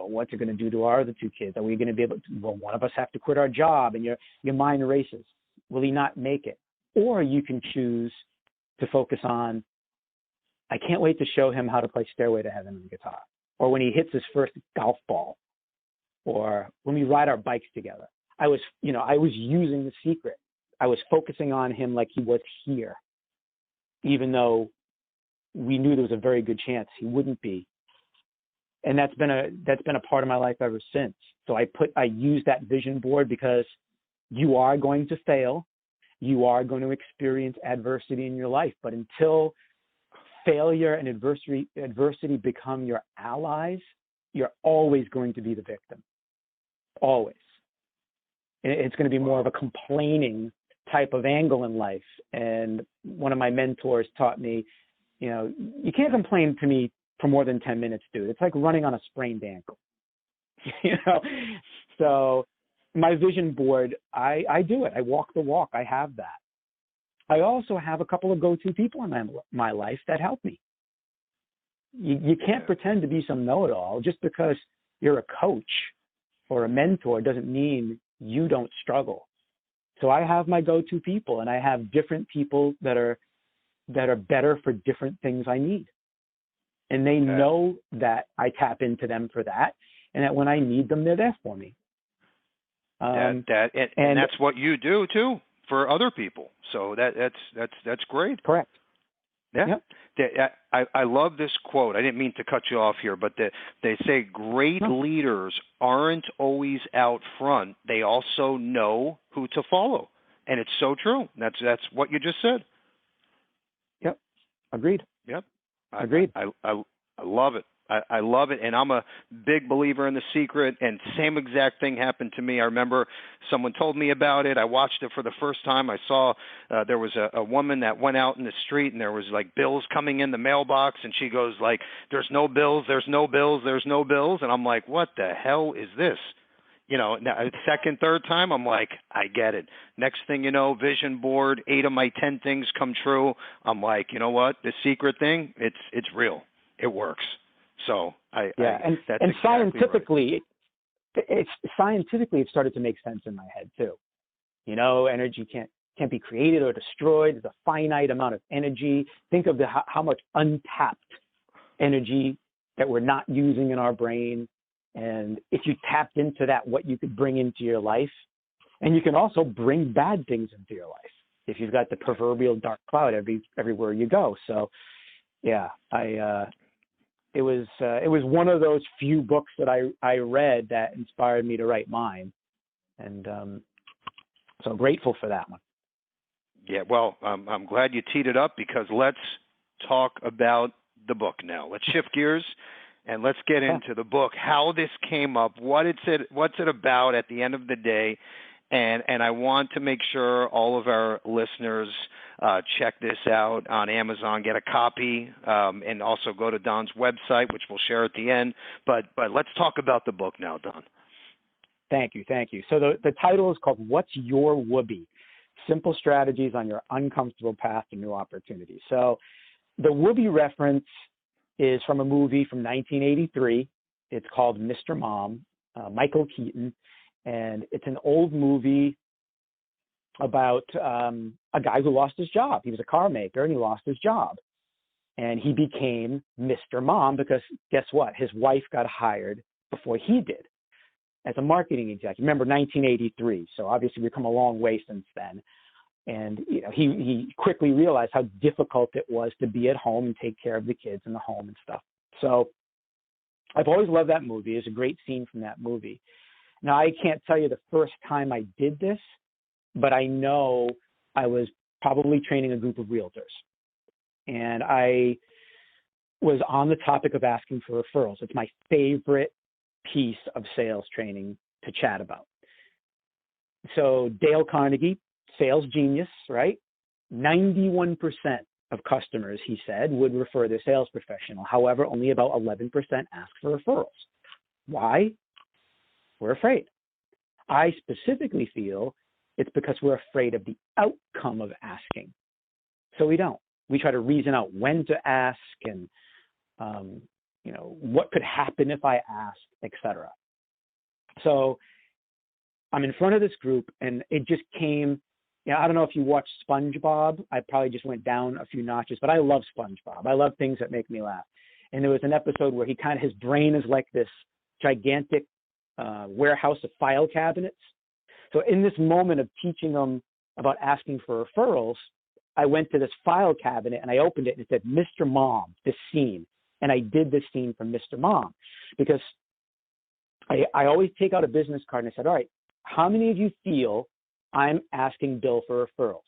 What's it going to do to our other two kids? Are we going to be able to, one of us have to quit our job, and your mind races. Will he not make it? Or you can choose to focus on, I can't wait to show him how to play Stairway to Heaven on the guitar, or when he hits his first golf ball, or when we ride our bikes together. I was using The Secret. I was focusing on him like he was here, even though we knew there was a very good chance he wouldn't be. And that's been a part of my life ever since. So I use that vision board because you are going to fail. You are going to experience adversity in your life. But until failure and adversity become your allies, you're always going to be the victim. Always. It's going to be more of a complaining type of angle in life. And one of my mentors taught me, you can't complain to me for more than 10 minutes, dude. It's like running on a sprained ankle. So my vision board, I do it. I walk the walk. I have that. I also have a couple of go-to people in my life that help me. You can't pretend to be some know-it-all. Just because you're a coach or a mentor doesn't mean you don't struggle. So I have my go-to people, and I have different people that are better for different things I need. And they know that I tap into them for that, and that when I need them, they're there for me. And that's what you do too for other people. So that's great. Correct. Yeah. Yep. I love this quote. I didn't mean to cut you off here, but they say great leaders aren't always out front. They also know who to follow. And it's so true. That's what you just said. Yep. Agreed. Yep. Agreed. I love it. I love it, and I'm a big believer in The Secret, and same exact thing happened to me. I remember someone told me about it. I watched it for the first time. I saw there was a woman that went out in the street, and there was like bills coming in the mailbox, and she goes like, there's no bills, there's no bills, there's no bills, and I'm like, what the hell is this? Now, second, third time, I'm like, I get it. Next thing you know, vision board, 8 of my 10 things come true. I'm like, you know what? The secret thing, it's real. It works. So and exactly scientifically, right. It started to make sense in my head too. Energy can't be created or destroyed. There's a finite amount of energy. Think of how much untapped energy that we're not using in our brain. And if you tapped into that, what you could bring into your life. And you can also bring bad things into your life if you've got the proverbial dark cloud everywhere you go. So, yeah, it was one of those few books that I read that inspired me to write mine. And so I'm grateful for that one. Yeah, well, I'm glad you teed it up, because let's talk about the book now. Let's shift gears. And let's get into the book, how this came up, what's it about at the end of the day. And I want to make sure all of our listeners check this out on Amazon, get a copy, and also go to Don's website, which we'll share at the end. But let's talk about the book now, Don. Thank you. So the title is called What's Your Woobie? Simple Strategies on Your Uncomfortable Path to New Opportunities. So the Woobie reference is from a movie from 1983. It's called Mr. Mom, Michael Keaton, and it's an old movie about a guy who lost his job. He was a car maker, and he lost his job. And he became Mr. Mom because guess what? His wife got hired before he did as a marketing executive. Remember, 1983. So obviously we've come a long way since then. And he quickly realized how difficult it was to be at home and take care of the kids in the home and stuff. So I've always loved that movie. There's a great scene from that movie. Now, I can't tell you the first time I did this, but I know I was probably training a group of realtors. And I was on the topic of asking for referrals. It's my favorite piece of sales training to chat about. So Dale Carnegie, sales genius, right? 91% of customers, he said, would refer their sales professional. However, only about 11% ask for referrals. Why? We're afraid. I specifically feel it's because we're afraid of the outcome of asking. So we don't. We try to reason out when to ask and, what could happen if I asked, etc. So I'm in front of this group, and it just came. I don't know if you watch SpongeBob. I probably just went down a few notches, but I love SpongeBob. I love things that make me laugh. And there was an episode where his brain is like this gigantic warehouse of file cabinets. So in this moment of teaching them about asking for referrals, I went to this file cabinet and I opened it and it said, Mr. Mom, this scene. And I did this scene from Mr. Mom because I always take out a business card and I said, all right, how many of you feel I'm asking Bill for referrals?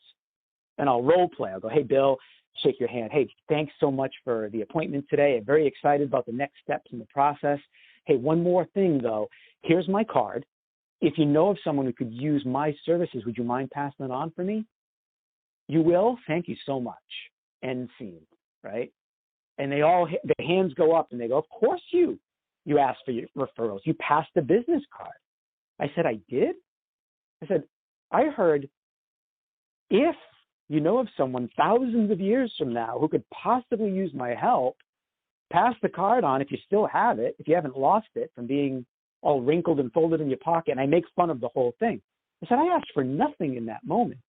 And I'll role play. I'll go, hey, Bill, shake your hand. Hey, thanks so much for the appointment today. I'm very excited about the next steps in the process. Hey, one more thing, though. Here's my card. If you know of someone who could use my services, would you mind passing it on for me? You will? Thank you so much. End scene, right? And their hands go up and they go, of course you asked for your referrals. You passed the business card. I said, I did? I said, I heard if you know of someone thousands of years from now who could possibly use my help, pass the card on if you still have it, if you haven't lost it from being all wrinkled and folded in your pocket. And I make fun of the whole thing. I said, I asked for nothing in that moment.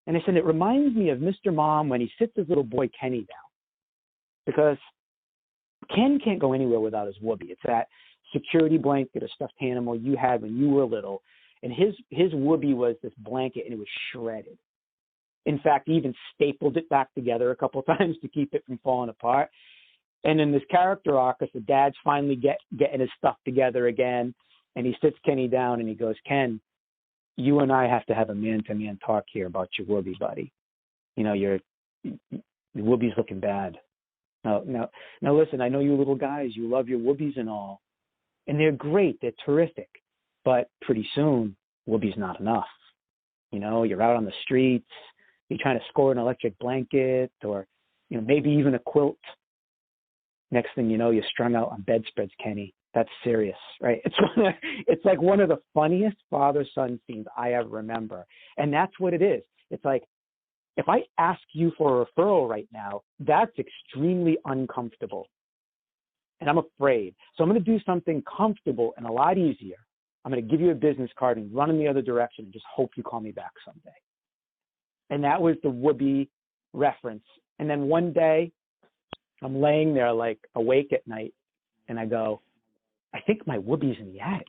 And I said, it reminds me of Mr. Mom when he sits his little boy Kenny down. Because Ken can't go anywhere without his Woobie. It's that security blanket or stuffed animal you had when you were little. And his Woobie was this blanket, and it was shredded. In fact, he even stapled it back together a couple of times to keep it from falling apart. And in this character arc, the dad's finally getting his stuff together again, and he sits Kenny down and he goes, Ken, you and I have to have a man-to-man talk here about your Woobie, buddy. Your Woobie's looking bad. Now, listen, I know you little guys, you love your Woobies and all, and they're great, they're terrific, but pretty soon, Woobie's not enough. You're out on the streets, you're trying to score an electric blanket or, maybe even a quilt. Next thing you know, you're strung out on bedspreads, Kenny. That's serious, right? It's like one of the funniest father-son scenes I ever remember. And that's what it is. It's like, if I ask you for a referral right now, that's extremely uncomfortable. And I'm afraid. So I'm going to do something comfortable and a lot easier. I'm going to give you a business card and run in the other direction and just hope you call me back someday. And that was the Woobie reference. And then one day, I'm laying there like awake at night, and I go, I think my Woobie's in the attic.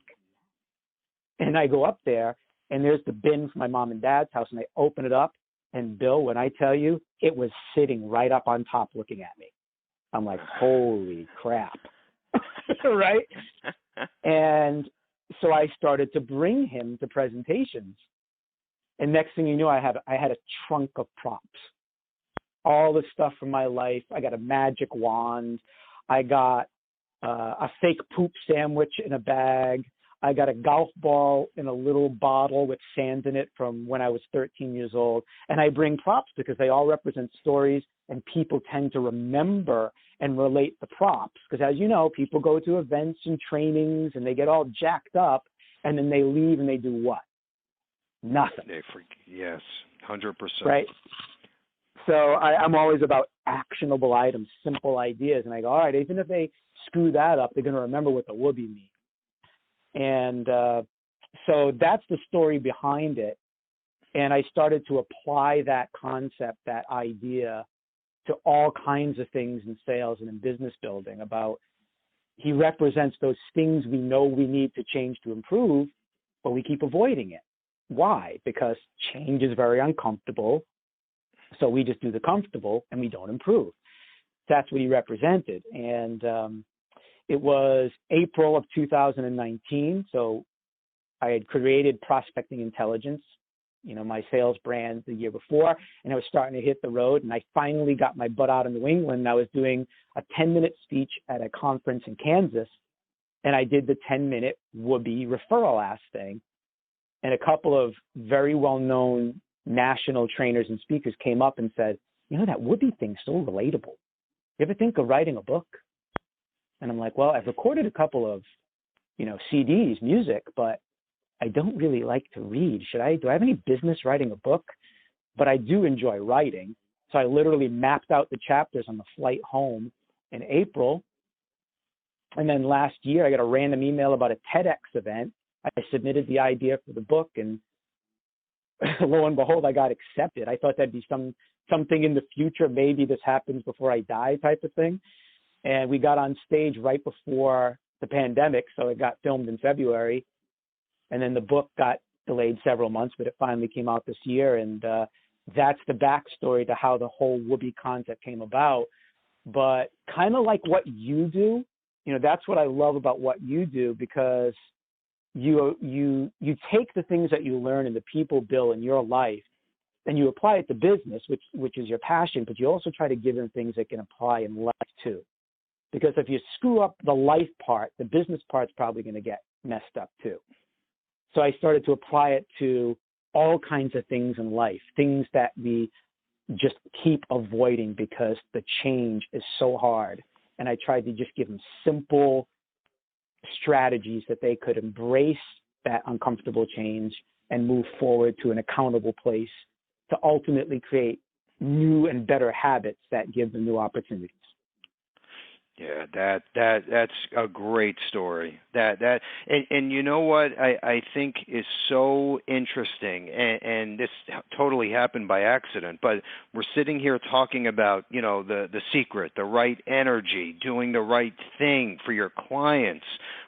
And I go up there, and there's the bin from my mom and dad's house, and I open it up, and Bill, when I tell you, it was sitting right up on top looking at me. I'm like, holy crap, right? And so I started to bring him to presentations. And next thing you know, I had a trunk of props. All the stuff from my life. I got a magic wand. I got a fake poop sandwich in a bag. I got a golf ball in a little bottle with sand in it from when I was 13 years old. And I bring props because they all represent stories, and people tend to remember and relate the props. Because as you know, people go to events and trainings and they get all jacked up, and then they leave and they do what? Nothing. Yes, 100%. Right? So I'm always about actionable items, simple ideas. And I go, all right, even if they screw that up, they're going to remember what the Woobie means. And so that's the story behind it. And I started to apply that concept, that idea, to all kinds of things in sales and in business building. About he represents those things we know we need to change to improve, but we keep avoiding it. Why? Because change is very uncomfortable. So we just do the comfortable and we don't improve. That's what he represented. And it was April of 2019. So I had created Prospecting Intelligence, my sales brand the year before, and I was starting to hit the road. And I finally got my butt out in New England. I was doing a 10-minute speech at a conference in Kansas, and I did the 10-minute Woobie referral ask thing. And a couple of very well-known national trainers and speakers came up and said, that Woobie thing's so relatable. You ever think of writing a book? And I'm like, well, I've recorded a couple of, CDs, music, but I don't really like to read. Do I have any business writing a book? But I do enjoy writing. So I literally mapped out the chapters on the flight home in April. And then last year, I got a random email about a TEDx event. I submitted the idea for the book, and lo and behold, I got accepted. I thought that'd be something in the future. Maybe this happens before I die type of thing. And we got on stage right before the pandemic. So it got filmed in February. And then the book got delayed several months, but it finally came out this year. And that's the backstory to how the whole Woobie concept came about. But kind of like what you do, that's what I love about what you do, because you take the things that you learn and the people build in your life, and you apply it to business, which is your passion, but you also try to give them things that can apply in life too. Because if you screw up the life part, the business part's probably going to get messed up too. So I started to apply it to all kinds of things in life, things that we just keep avoiding because the change is so hard. And I tried to just give them simple strategies that they could embrace that uncomfortable change and move forward to an accountable place to ultimately create new and better habits that give them new opportunities. Yeah, that's a great story. And you know what I think is so interesting, and this totally happened by accident, but we're sitting here talking about, the secret, the right energy, doing the right thing for your clients,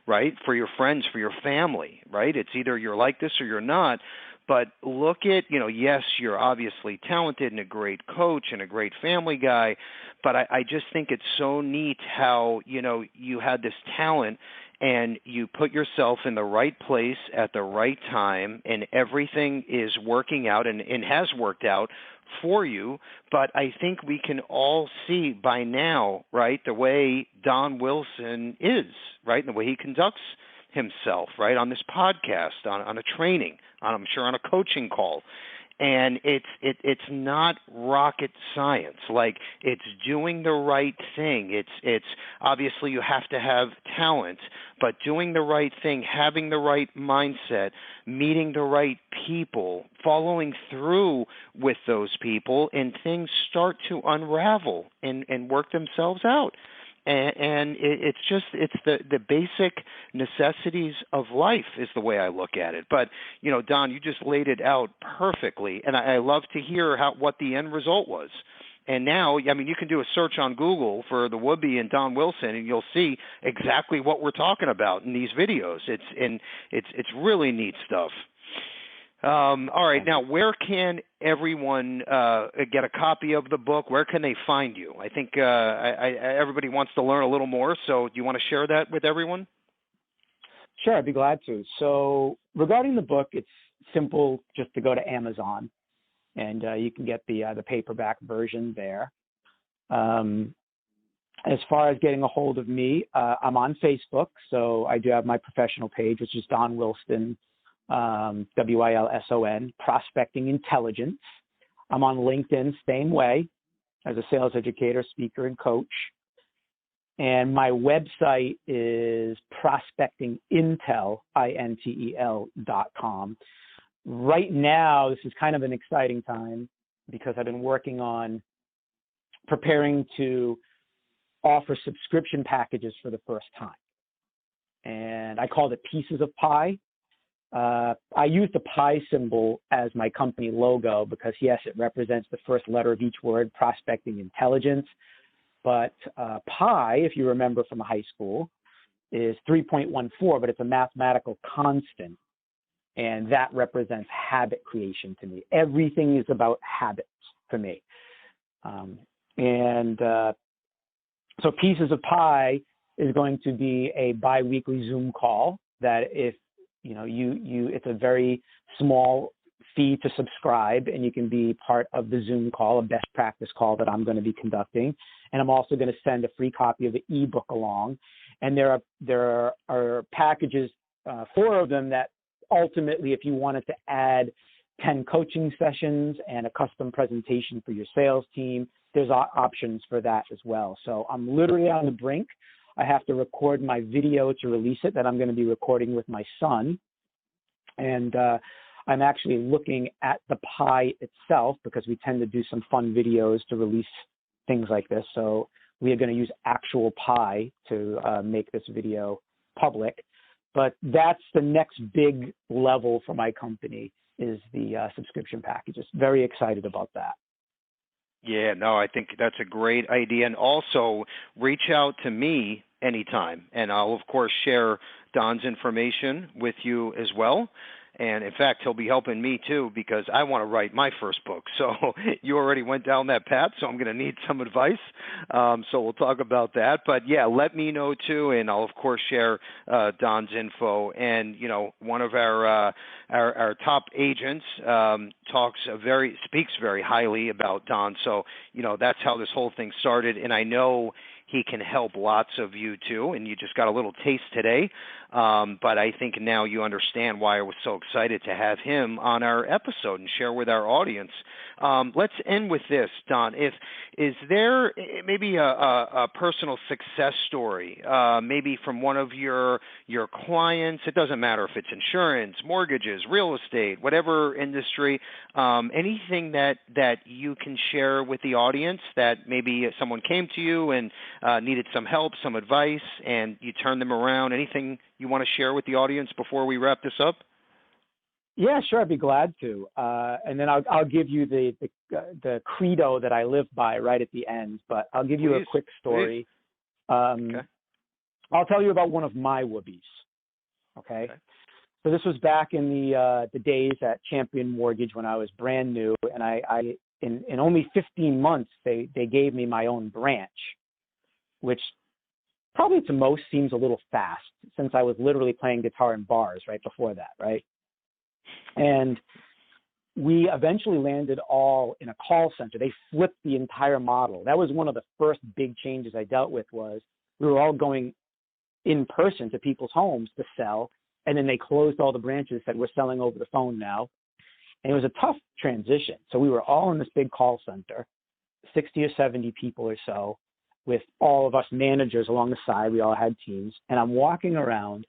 right? For your friends, for your family, right? It's either you're like this or you're not. But look at, yes, you're obviously talented and a great coach and a great family guy, but I just think it's so neat how, you had this talent and you put yourself in the right place at the right time, and everything is working out and has worked out for you. But I think we can all see by now, right, the way Don Wilson is, right, and the way he conducts himself, right, on this podcast, on a training, I'm sure on a coaching call. And it's not rocket science. Like, it's doing the right thing. It's obviously you have to have talent, but doing the right thing, having the right mindset, meeting the right people, following through with those people, and things start to unravel and work themselves out. And it's the basic necessities of life is the way I look at it. But, Don, you just laid it out perfectly. And I love to hear what the end result was. And now, you can do a search on Google for the Woobie and Don Wilson, and you'll see exactly what we're talking about in these videos. It's really neat stuff. All right. Now, where can everyone get a copy of the book? Where can they find you? I think everybody wants to learn a little more. So do you want to share that with everyone? Sure, I'd be glad to. So regarding the book, it's simple just to go to Amazon, and you can get the paperback version there. As far as getting a hold of me, I'm on Facebook. So I do have my professional page, which is Don Wilson, WILSON, Prospecting Intelligence. I'm on LinkedIn, same way, as a sales educator, speaker, and coach. And my website is prospectingintel.com. Right now, this is kind of an exciting time because I've been working on preparing to offer subscription packages for the first time. And I called it Pieces of Pie. I use the pie symbol as my company logo because, yes, it represents the first letter of each word, prospecting intelligence. But pi, if you remember from high school, is 3.14, but it's a mathematical constant. And that represents habit creation to me. Everything is about habits for me. So Pieces of Pie is going to be a bi-weekly Zoom call that if it's a very small fee to subscribe, and you can be part of the Zoom call, a best practice call that I'm going to be conducting. And I'm also going to send a free copy of the ebook along. And there are packages, 4 of them, that ultimately, if you wanted to add 10 coaching sessions and a custom presentation for your sales team, there's options for that as well. So I'm literally on the brink. I have to record my video to release it that I'm going to be recording with my son. And I'm actually looking at the pie itself because we tend to do some fun videos to release things like this. So we are going to use actual pie to make this video public. But that's the next big level for my company is the subscription packages. Very excited about that. Yeah, no, I think that's a great idea. And also reach out to me anytime, and I'll, of course, share Don's information with you as well. And in fact, he'll be helping me too because I want to write my first book. So you already went down that path, so I'm going to need some advice. So we'll talk about that. But yeah, let me know too, and I'll of course share Don's info. And one of our top agents speaks very highly about Don. So that's how this whole thing started. And I know he can help lots of you too, and you just got a little taste today. But I think now you understand why I was so excited to have him on our episode and share with our audience. Let's end with this, Don. Is there maybe a personal success story, maybe from one of your clients? It doesn't matter if it's insurance, mortgages, real estate, whatever industry. Anything that you can share with the audience that maybe someone came to you and needed some help, some advice, and you turned them around. Anything you want to share with the audience before we wrap this up? Yeah, sure. I'd be glad to. And then I'll give you the credo that I live by right at the end. But I'll give you a quick story. Okay. I'll tell you about one of my woobies. Okay. So this was back in the days at Champion Mortgage when I was brand new, and I in only 15 months they gave me my own branch, which probably to most seems a little fast since I was literally playing guitar in bars right before that, right? And we eventually landed all in a call center. They flipped the entire model. That was one of the first big changes I dealt with was we were all going in person to people's homes to sell, and then they closed all the branches that we're selling over the phone now. And it was a tough transition. So we were all in this big call center, 60 or 70 people or so, with all of us managers along the side. We all had teams. And I'm walking around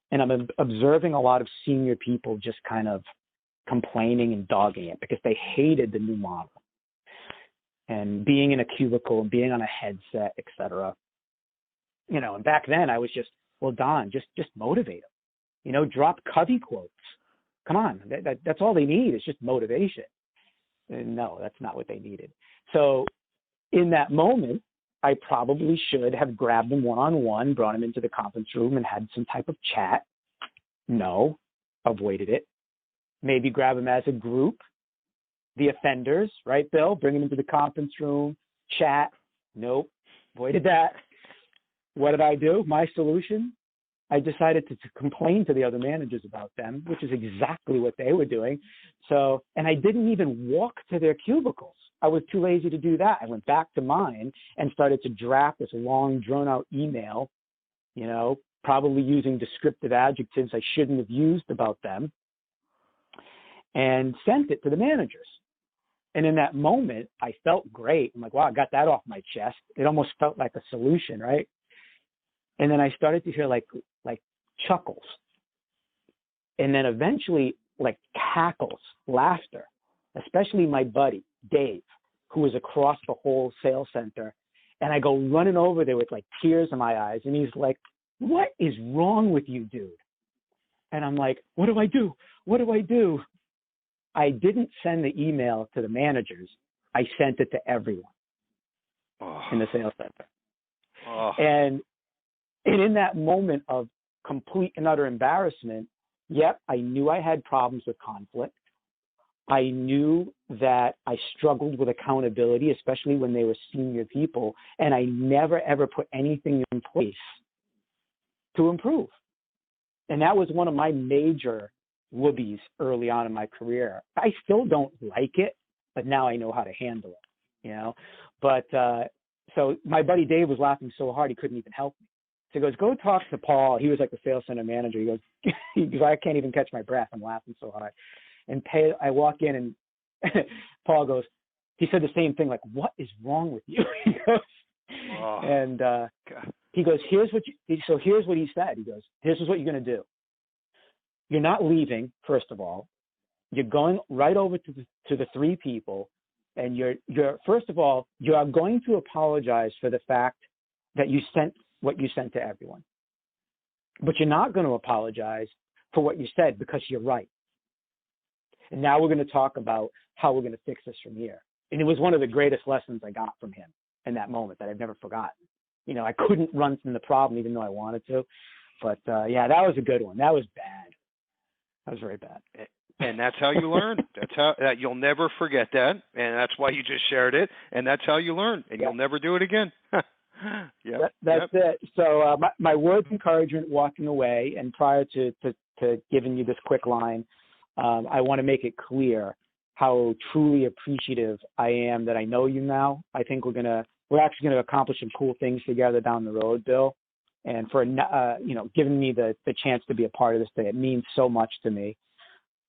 and I'm observing a lot of senior people just kind of complaining and dogging it because they hated the new model and being in a cubicle and being on a headset, et cetera. And back then I was just, well, Don, just motivate them, drop Covey quotes. Come on. That's all they need is just motivation. And no, that's not what they needed. So in that moment, I probably should have grabbed them one-on-one, brought them into the conference room and had some type of chat. No, avoided it. Maybe grab them as a group, the offenders, right, Bill? Bring them into the conference room, chat. Nope, avoided that. What did I do? My solution? I decided to complain to the other managers about them, which is exactly what they were doing. So, and I didn't even walk to their cubicles. I was too lazy to do that. I went back to mine and started to draft this long, drawn-out email, probably using descriptive adjectives I shouldn't have used about them, and sent it to the managers. And in that moment, I felt great. I'm like, wow, I got that off my chest. It almost felt like a solution, right? And then I started to hear like chuckles. And then eventually like cackles, laughter, especially my buddy, Dave, who was across the whole sales center. And I go running over there with like tears in my eyes. And he's like, what is wrong with you, dude? And I'm like, what do I do? What do I do? I didn't send the email to the managers. I sent it to everyone in the sales center. And in that moment of complete and utter embarrassment, yep, I knew I had problems with conflict. I knew that I struggled with accountability, especially when they were senior people, and I never, ever put anything in place to improve. And that was one of my major whoobies early on in my career. I still don't like it, but now I know how to handle it, But so my buddy Dave was laughing so hard he couldn't even help me. So he goes, go talk to Paul. He was like the sales center manager. He goes, I can't even catch my breath. I'm laughing so hard. And I walk in and Paul goes, he said the same thing, like, what is wrong with you? He goes, he goes, here's what he said. He goes, this is what you're going to do. You're not leaving, first of all. You're going right over to the three people. And you're first of all, you are going to apologize for the fact that you sent what you sent to everyone. But you're not going to apologize for what you said because you're right. And now we're going to talk about how we're going to fix this from here. And it was one of the greatest lessons I got from him in that moment that I've never forgotten. I couldn't run from the problem even though I wanted to. But, yeah, that was a good one. That was bad. That was very bad. And that's how you learn. That's how you'll never forget that. And that's why you just shared it. And that's how you learn. And you'll never do it again. That's it. So my words of encouragement walking away, and prior to giving you this quick line, I want to make it clear how truly appreciative I am that I know you now. I think we're actually going to accomplish some cool things together down the road, Bill. And for giving me the chance to be a part of this day, it means so much to me.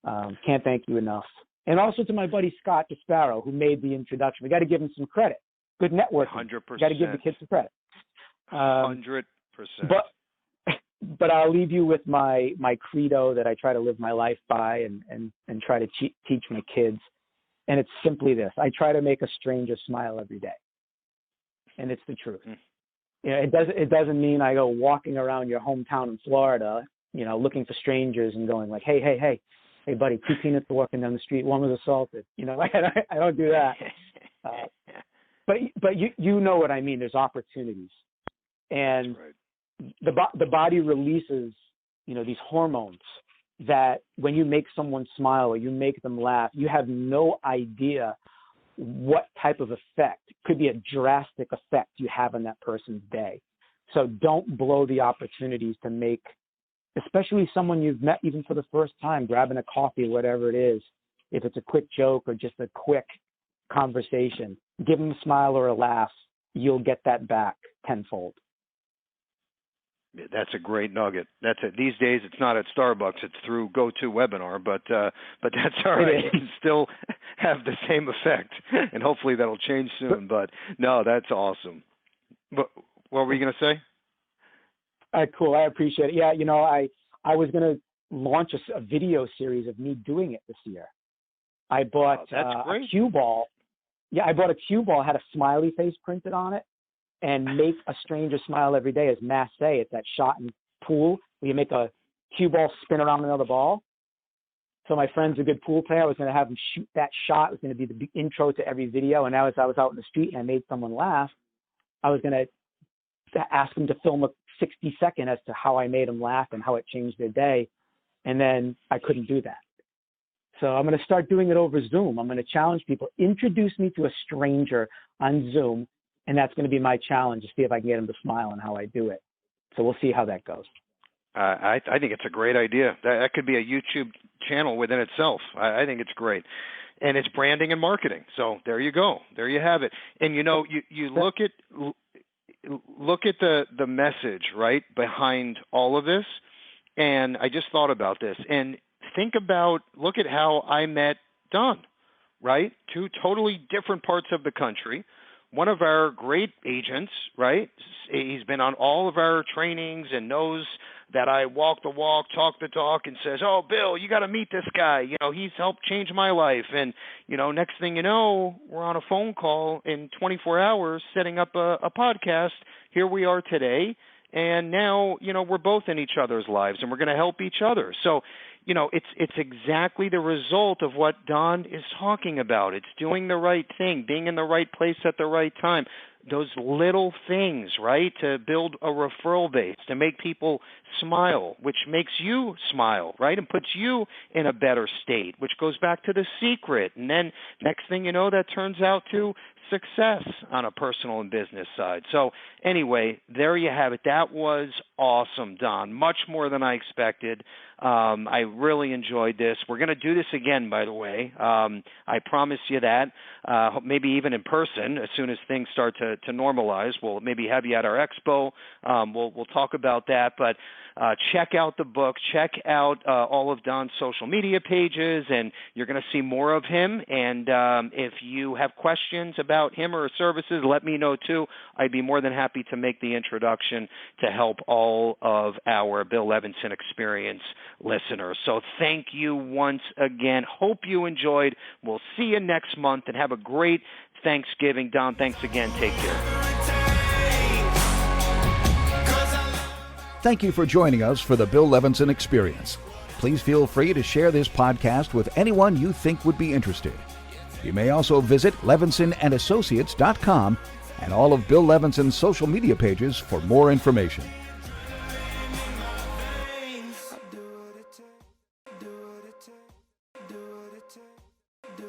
Can't thank you enough. And also to my buddy Scott DeSparrow, who made the introduction. We got to give him some credit. Good networking. 100%. Got to give the kids some credit. 100%. But I'll leave you with my credo that I try to live my life by and try to teach my kids. And it's simply this. I try to make a stranger smile every day. And it's the truth. It doesn't mean I go walking around your hometown in Florida, looking for strangers and going like, hey, buddy, 2 peanuts are walking down the street. One was assaulted. I don't do that. But you know what I mean. There's opportunities. And the body releases, these hormones that when you make someone smile or you make them laugh, you have no idea what type of effect. It could be a drastic effect you have on that person's day. So don't blow the opportunities to make, especially someone you've met even for the first time, grabbing a coffee, whatever it is. If it's a quick joke or just a quick conversation, give them a smile or a laugh. You'll get that back tenfold. That's a great nugget. That's it. These days, it's not at Starbucks; it's through GoToWebinar. But that's all right. It can still have the same effect, and hopefully that'll change soon. But no, that's awesome. But what were you going to say? Cool. I appreciate it. Yeah, I was going to launch a video series of me doing it this year. I bought a cue ball. Yeah, I bought a cue ball, had a smiley face printed on it, and make a stranger smile every day as Mass Say. It's that shot in pool where you make a cue ball spin around another ball. So my friend's a good pool player. I was going to have him shoot that shot. It was going to be the intro to every video. And now as I was out in the street and I made someone laugh, I was going to ask him to film a 60-second as to how I made them laugh and how it changed their day. And then I couldn't do that. So I'm going to start doing it over Zoom. I'm going to challenge people. Introduce me to a stranger on Zoom, and that's going to be my challenge to see if I can get them to smile and how I do it. So we'll see how that goes. I think it's a great idea. That could be a YouTube channel within itself. I think it's great. And it's branding and marketing. So there you go. There you have it. And, you look at the message, right, behind all of this. And I just thought about this. And look at how I met Don, right? 2 totally different parts of the country. One of our great agents, right? He's been on all of our trainings and knows that I walk the walk, talk the talk, and says, oh, Bill, you got to meet this guy. He's helped change my life. And, next thing you know, we're on a phone call in 24 hours setting up a podcast. Here we are today. and now, we're both in each other's lives, and we're going to help each other. So, it's exactly the result of what Don is talking about. It's doing the right thing, being in the right place at the right time. Those little things, right, to build a referral base, to make people smile, which makes you smile, right, and puts you in a better state, which goes back to the secret. And then next thing you know, that turns out to success on a personal and business side. So anyway, there you have it. That was awesome, Don. Much more than I expected. I really enjoyed this. We're going to do this again, by the way. I promise you that. Maybe even in person as soon as things start to normalize. We'll maybe have you at our expo. We'll talk about that. But check out the book. Check out all of Don's social media pages, and you're going to see more of him. And if you have questions about him or his services, let me know too. I'd be more than happy to make the introduction to help all of our Bill Levinson Experience listeners. So thank you once again. Hope you enjoyed. We'll see you next month, and have a great Thanksgiving. Don, thanks again. Take care. Thank you for joining us for the Bill Levinson Experience. Please feel free to share this podcast with anyone you think would be interested. You may also visit levinsonandassociates.com and all of Bill Levinson's social media pages for more information. Do